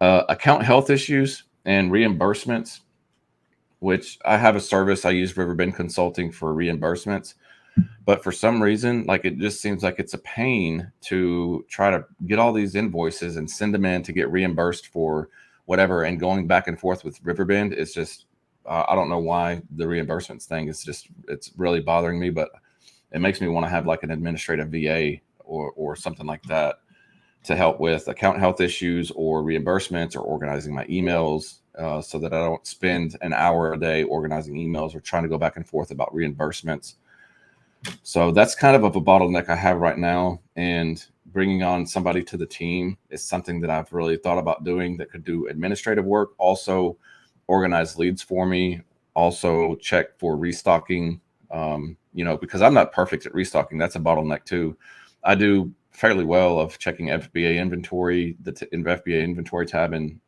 Account health issues and reimbursements, which I have a service. I use Riverbend Consulting for reimbursements, but for some reason, like, it just seems like it's a pain to try to get all these invoices and send them in to get reimbursed for whatever. And going back and forth with Riverbend is just, I don't know why the reimbursements thing it's really bothering me, but it makes me want to have like an administrative VA or something like that to help with account health issues or reimbursements or organizing my emails, so that I don't spend an hour a day organizing emails or trying to go back and forth about reimbursements. So that's kind of a bottleneck I have right now. And bringing on somebody to the team is something that I've really thought about doing, that could do administrative work, also organize leads for me, also check for restocking, because I'm not perfect at restocking. That's a bottleneck too. I do fairly well of checking FBA inventory, the FBA inventory tab in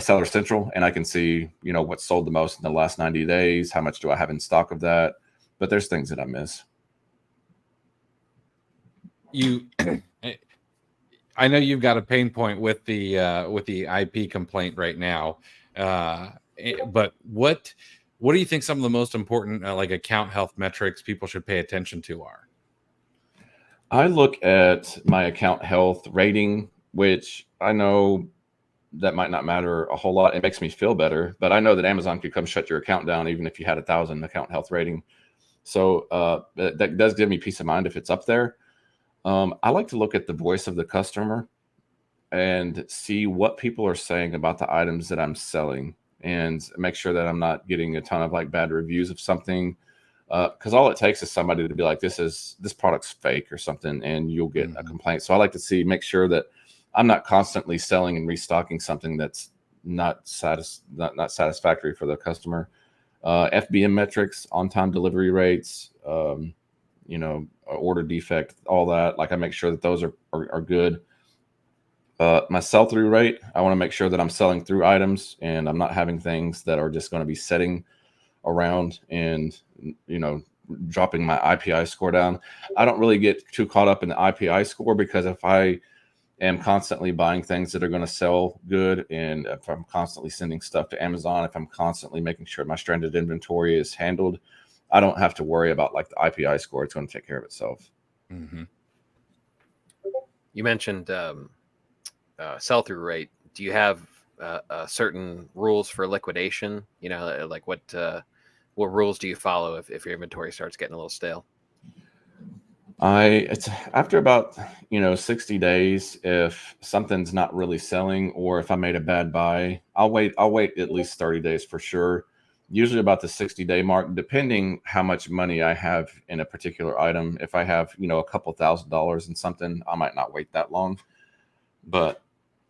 Seller Central, and I can see, what's sold the most in the last 90 days. How much do I have in stock of that? But there's things that I miss. I know you've got a pain point with the IP complaint right now, but what do you think some of the most important like account health metrics people should pay attention to are? I look at my account health rating, which I know that might not matter a whole lot. It makes me feel better, but I know that Amazon could come shut your account down even if you had 1,000 account health rating. So that does give me peace of mind if it's up there. I like to look at the voice of the customer and see what people are saying about the items that I'm selling, and make sure that I'm not getting a ton of like bad reviews of something. Because all it takes is somebody to be like, this product's fake or something, and you'll get a complaint. So I like to make sure that I'm not constantly selling and restocking something that's not satisfactory for the customer. FBM metrics, on-time delivery rates, order defect, all that. Like, I make sure that those are good. My sell-through rate, I want to make sure that I'm selling through items and I'm not having things that are just going to be sitting around and, dropping my IPI score down. I don't really get too caught up in the IPI score, because if I am constantly buying things that are going to sell good, and if I'm constantly sending stuff to Amazon, if I'm constantly making sure my stranded inventory is handled, I don't have to worry about like the IPI score. It's going to take care of itself. Mm-hmm. You mentioned sell-through rate. Do you have certain rules for liquidation? Like what rules do you follow if your inventory starts getting a little stale? It's after about 60 days, if something's not really selling, or if I made a bad buy, I'll wait at least 30 days for sure. usually about the 60-day mark, depending how much money I have in a particular item. If I have, a couple $1,000s in something, I might not wait that long. But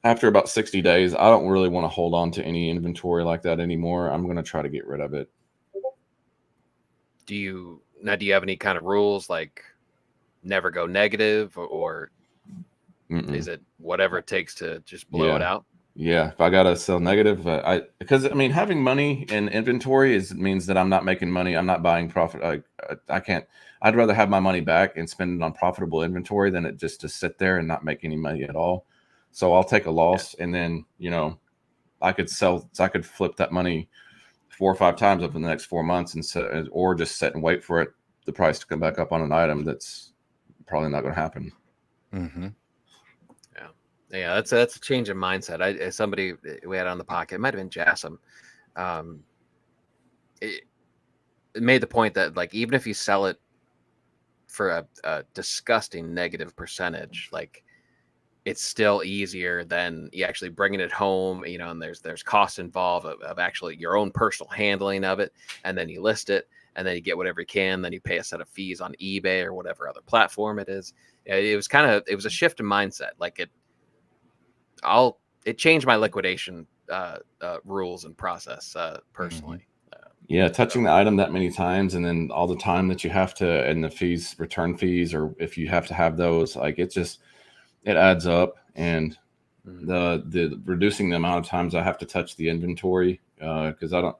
after about 60 days, I don't really want to hold on to any inventory like that anymore. I'm going to try to get rid of it. Do you have any kind of rules, like never go negative, or is it whatever it takes to just blow it out? Yeah, if I gotta sell negative, because having money in inventory means that I'm not making money. I'm not buying profit. I can't. I'd rather have my money back and spend it on profitable inventory than it just to sit there and not make any money at all. So I'll take a loss, and then I could sell. I could flip that money 4 or 5 times over the next 4 months, or just sit and wait for the price to come back up on an item that's probably not going to happen. Mm-hmm. Yeah, that's a change in mindset. Somebody we had on the podcast, it might have been Jassim, it made the point that, like, even if you sell it for a disgusting negative percentage, like, it's still easier than you actually bringing it home, and there's costs involved of actually your own personal handling of it, and then you list it, and then you get whatever you can, then you pay a set of fees on eBay or whatever other platform it is. It was a shift in mindset. Like, it changed my liquidation rules and process personally. Yeah, touching the item that many times, and then all the time that you have to, and the fees, return fees, or if you have to have those, like, it adds up. And the reducing the amount of times I have to touch the inventory, because I don't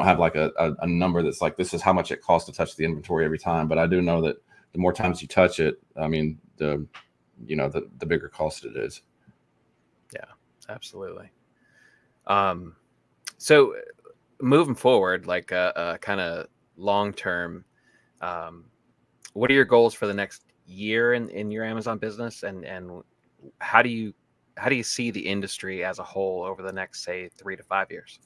have like a number that's like, this is how much it costs to touch the inventory every time. But I do know that the more times you touch it, the bigger cost it is. Yeah, absolutely. So moving forward, like kind of long term, what are your goals for the next year in your Amazon business, and how do you see the industry as a whole over the next, say, 3 to 5 years?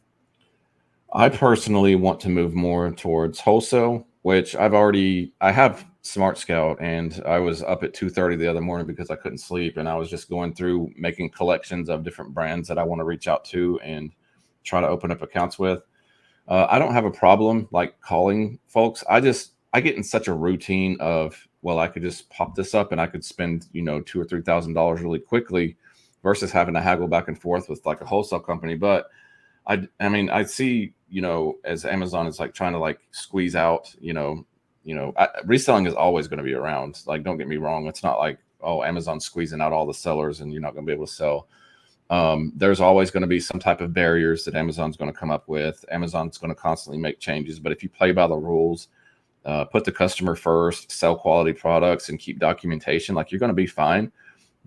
I personally want to move more towards wholesale, which I have Smart Scout, and I was up at 2:30 the other morning because I couldn't sleep, and I was just going through making collections of different brands that I want to reach out to and try to open up accounts with. I don't have a problem like calling folks. I get in such a routine of, well, I could just pop this up and I could spend, $2,000 or $3,000 really quickly versus having to haggle back and forth with like a wholesale company. But I see, as Amazon is like trying to like squeeze out, reselling is always going to be around. Like, don't get me wrong. It's not like, oh, Amazon's squeezing out all the sellers and you're not going to be able to sell. There's always going to be some type of barriers that Amazon's going to come up with. Amazon's going to constantly make changes. But if you play by the rules, put the customer first, sell quality products, and keep documentation, like, you're going to be fine.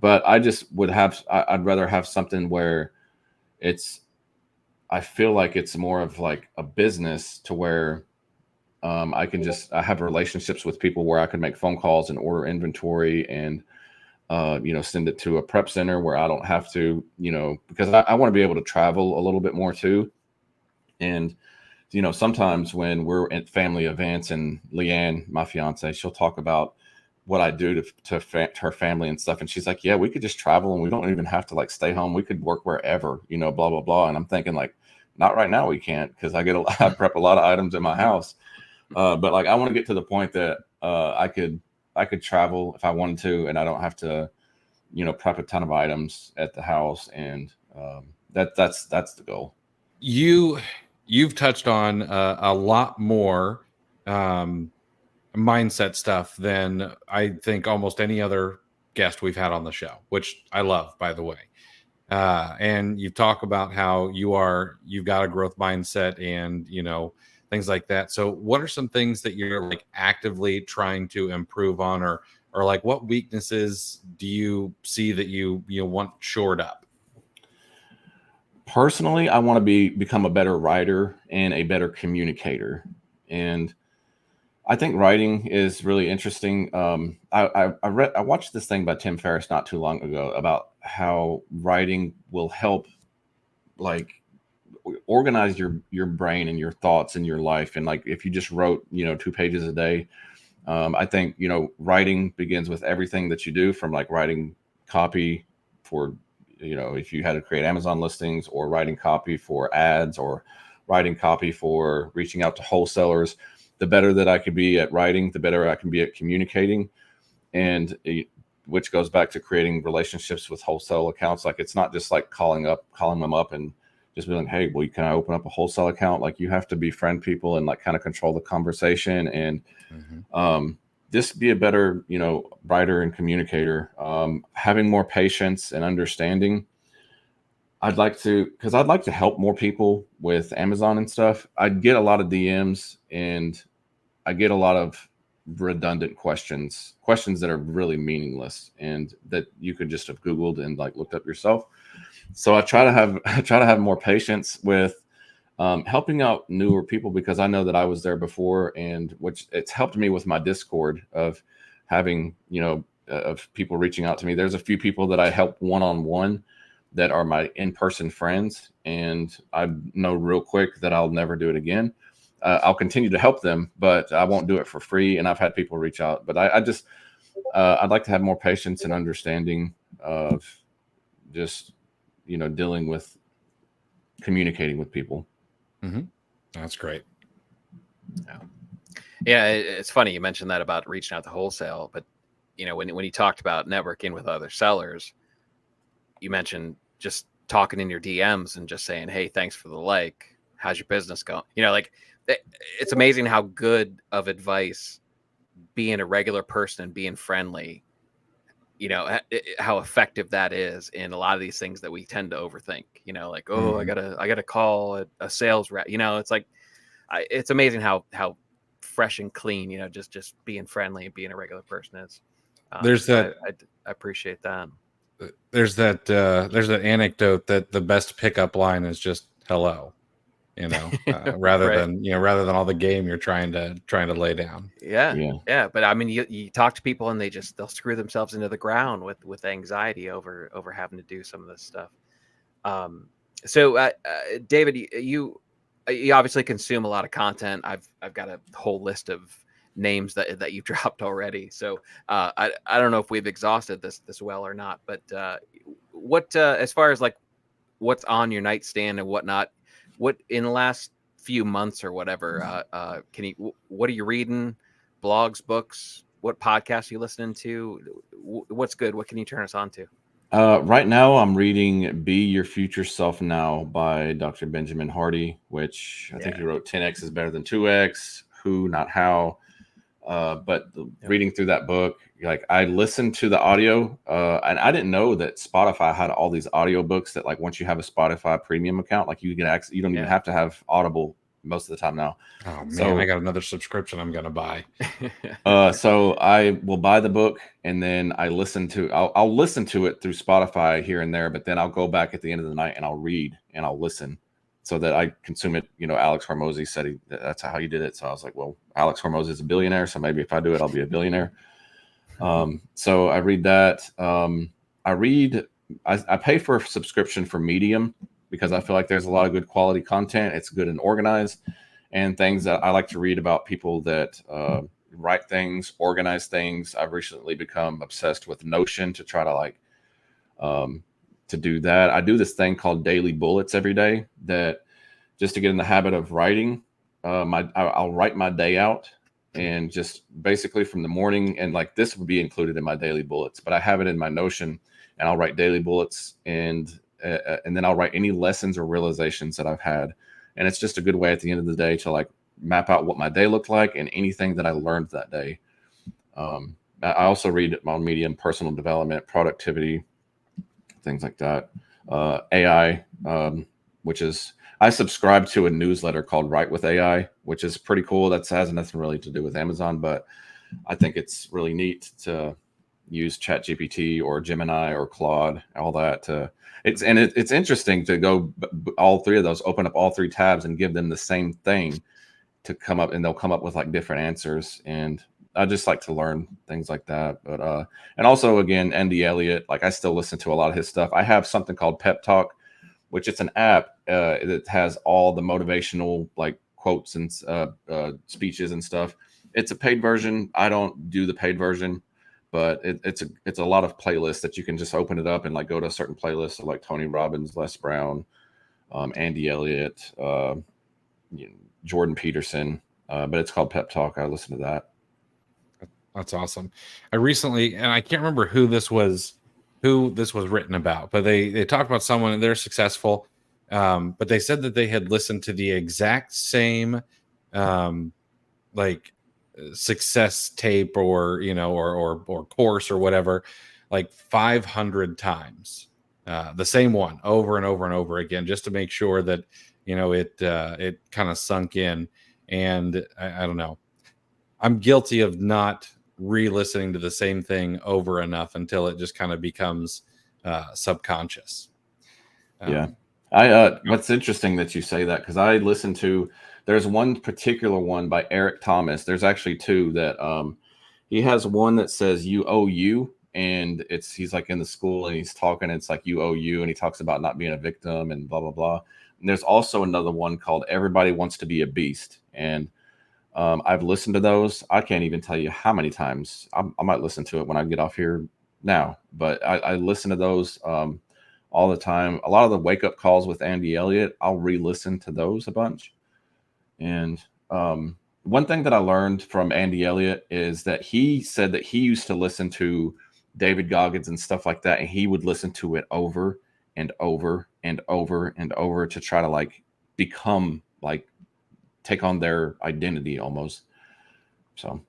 But I'd rather have something where I feel like it's more of like a business, to where I have relationships with people where I can make phone calls and order inventory and, send it to a prep center where I don't have to, because I want to be able to travel a little bit more too. And, sometimes when we're at family events, and Leanne, my fiance, she'll talk about what I do to her family and stuff. And she's like, yeah, we could just travel and we don't even have to like stay home. We could work wherever, blah, blah, blah. And I'm thinking, like, not right now. We can't, because I prep a lot of items in my house. But like, I want to get to the point that I could travel if I wanted to, and I don't have to, prep a ton of items at the house. And that's the goal. You've touched on a lot more mindset stuff than I think almost any other guest we've had on the show, which I love, by the way. And you talk about how you've got a growth mindset and, things like that. So what are some things that you're like actively trying to improve on, or like what weaknesses do you see that you want shored up? Personally, I want to become a better writer and a better communicator. And I think writing is really interesting. I watched this thing by Tim Ferriss not too long ago about how writing will help, like, organize your brain and your thoughts in your life. And like, if you just wrote 2 pages a day, I think writing begins with everything that you do, from like writing copy for if you had to create Amazon listings, or writing copy for ads, or writing copy, for reaching out to wholesalers. The better that I could be at writing, the better I can be at communicating. And which goes back to creating relationships with wholesale accounts. Like, it's not just like calling them up and just being like, hey, well, can I open up a wholesale account? Like, you have to befriend people and like kind of control the conversation and just be a better, writer and communicator. Having more patience and understanding. I'd like to help more people with Amazon and stuff. I get a lot of DMs and I get a lot of redundant questions that are really meaningless and that you could just have Googled and like looked up yourself. So I try to have more patience with helping out newer people, because I know that I was there before, and which it's helped me with my Discord of having, of people reaching out to me. There's a few people that I help one-on-one that are my in-person friends, and I know real quick that I'll never do it again. I'll continue to help them, but I won't do it for free. And I've had people reach out, but I'd like to have more patience and understanding of just, dealing with communicating with people. Mm-hmm. That's great. Yeah. It's funny you mentioned that about reaching out to wholesale, but when you talked about networking with other sellers, you mentioned just talking in your DMs and just saying, hey, thanks for the like, how's your business going? It's amazing how good of advice being a regular person and being friendly, how effective that is in a lot of these things that we tend to overthink, like, oh, I gotta call a sales rep, it's like, it's amazing how fresh and clean, just being friendly and being a regular person is. There's that. I appreciate that. There's that anecdote that the best pickup line is just hello. Rather Right. than all the game you're trying to lay down. Yeah. But I mean, you talk to people and they'll screw themselves into the ground with anxiety over having to do some of this stuff. So David, you obviously consume a lot of content. I've got a whole list of names that you've dropped already. So I don't know if we've exhausted this well or not, but what as far as like what's on your nightstand and whatnot, what in the last few months or whatever, what are you reading? Blogs, books, what podcasts are you listening to? What's good? What can you turn us on to? Right now I'm reading Be Your Future Self Now by Dr. Benjamin Hardy, which I think he wrote 10X is better than 2X, Who, Not How. Reading through that book, like I listened to the audio, and I didn't know that Spotify had all these audio books that like once you have a Spotify premium account, like you get access, you don't even have to have Audible most of the time now. Oh man, I got another subscription I'm gonna buy. So I will buy the book and then I'll listen to it through Spotify here and there, but then I'll go back at the end of the night and I'll read and I'll listen so that I consume it. Alex Hormozi said that's how he did it. So I was like, well, Alex Hormozi is a billionaire, so maybe if I do it, I'll be a billionaire. So I read that. I pay for a subscription for Medium because I feel like there's a lot of good quality content. It's good and organized, and things that I like to read about people that write things, organize things. I've recently become obsessed with Notion to try to to do that. I do this thing called daily bullets every day that just to get in the habit of writing. I'll write my day out and just basically from the morning, and like this would be included in my daily bullets, but I have it in my Notion and I'll write daily bullets and then I'll write any lessons or realizations that I've had. And it's just a good way at the end of the day to like map out what my day looked like and anything that I learned that day. I also read on Medium personal development, productivity, things like that. AI, which is, I subscribe to a newsletter called Write with AI, which is pretty cool. That has nothing really to do with Amazon, but I think it's really neat to use ChatGPT or Gemini or Claude, all that. It's interesting to go all three of those, open up all three tabs and give them the same thing to come up, and they'll come up with like different answers. And I just like to learn things like that. But and also again, Andy Elliott, like I still listen to a lot of his stuff. I have something called Pep Talk, which it's an app that has all the motivational like quotes and speeches and stuff. It's a paid version. I don't do the paid version, but it's a lot of playlists that you can just open it up and like go to a certain playlist of like Tony Robbins, Les Brown, Andy Elliott, Jordan Peterson, but it's called Pep Talk. I listen to that. That's awesome. I recently, and I can't remember who this was written about, but they talked about someone and they're successful. But they said that they had listened to the exact same like success tape or or course or whatever, like 500 times, the same one over and over and over again, just to make sure that it kind of sunk in. And I don't know, I'm guilty of not re-listening to the same thing over enough until it just kind of becomes subconscious. Yeah. What's interesting that you say that, because I listened to, there's one particular one by Eric Thomas. There's actually two that he has one that says you owe you, and he's like in the school and he's talking, it's like you owe you, and he talks about not being a victim and blah blah blah. And there's also another one called Everybody Wants to Be a Beast, and I've listened to those. I can't even tell you how many times. I might listen to it when I get off here now, but I listen to those all the time. A lot of the wake up calls with Andy Elliott, I'll re-listen to those a bunch. And one thing that I learned from Andy Elliott is that he said that he used to listen to David Goggins and stuff like that, and he would listen to it over and over and over and over to try to like become like take on their identity almost. So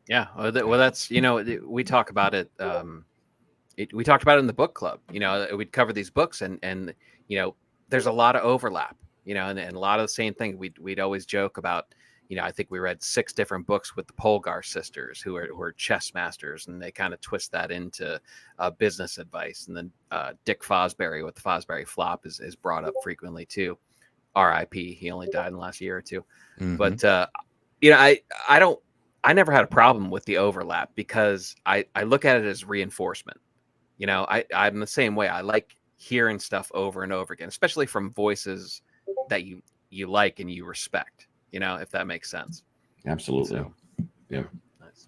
yeah, well that's we talk about it. We talked about it in the book club. We'd cover these books, and there's a lot of overlap. And a lot of the same thing. We'd always joke about. I think we read 6 different books with the Polgar sisters, who are chess masters, and they kind of twist that into business advice. And then Dick Fosbury with the Fosbury Flop is brought up frequently too. R.I.P. He only died in the last year or two. Mm-hmm. But I never had a problem with the overlap, because I look at it as reinforcement. I'm the same way. I like hearing stuff over and over again, especially from voices that you like and you respect. If that makes sense. Absolutely. So, yeah. Nice.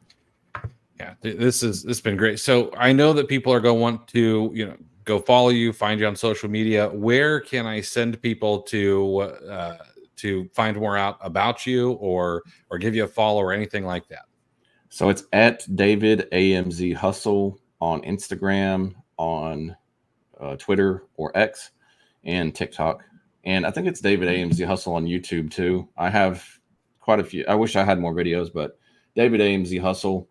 Yeah, this has been great. So I know that people are going to want to, go follow you, find you on social media. Where can I send people to find more out about you, or give you a follow or anything like that? So it's at David AMZ Hustle on Instagram, on Twitter or X, and TikTok. And I think it's David AMZ Hustle on YouTube too. I have quite a few. I wish I had more videos, but David AMZ Hustle,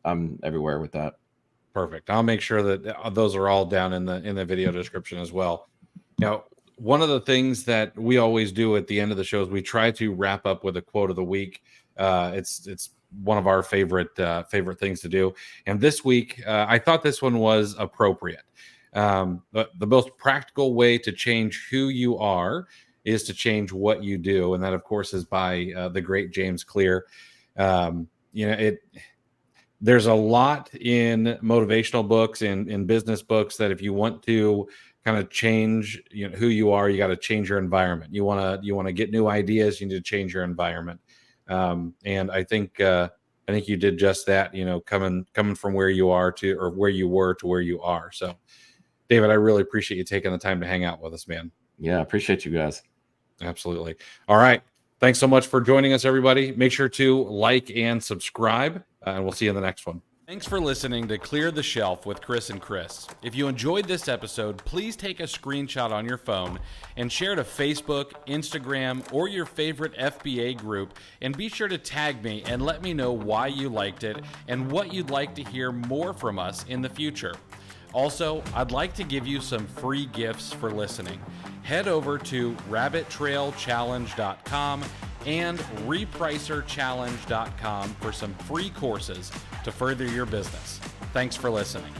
I'm everywhere with that. Perfect. I'll make sure that those are all down in the video description as well. Now, one of the things that we always do at the end of the show is we try to wrap up with a quote of the week. It's one of our favorite things to do. And this week, I thought this one was appropriate. The most practical way to change who you are is to change what you do. And that, of course, is by the great James Clear. There's a lot in motivational books and in business books that if you want to kind of change who you are, you got to change your environment. You want to get new ideas, you need to change your environment. And I think you did just that, coming from where you are or where you were to where you are. So David, I really appreciate you taking the time to hang out with us, man. Yeah, I appreciate you guys. Absolutely. All right. Thanks so much for joining us, everybody. Make sure to like and subscribe, and we'll see you in the next one. Thanks for listening to Clear the Shelf with Chris and Chris. If you enjoyed this episode, please take a screenshot on your phone and share to Facebook, Instagram, or your favorite FBA group, and be sure to tag me and let me know why you liked it and what you'd like to hear more from us in the future. Also, I'd like to give you some free gifts for listening. Head over to rabbittrailchallenge.com and repricerchallenge.com for some free courses to further your business. Thanks for listening.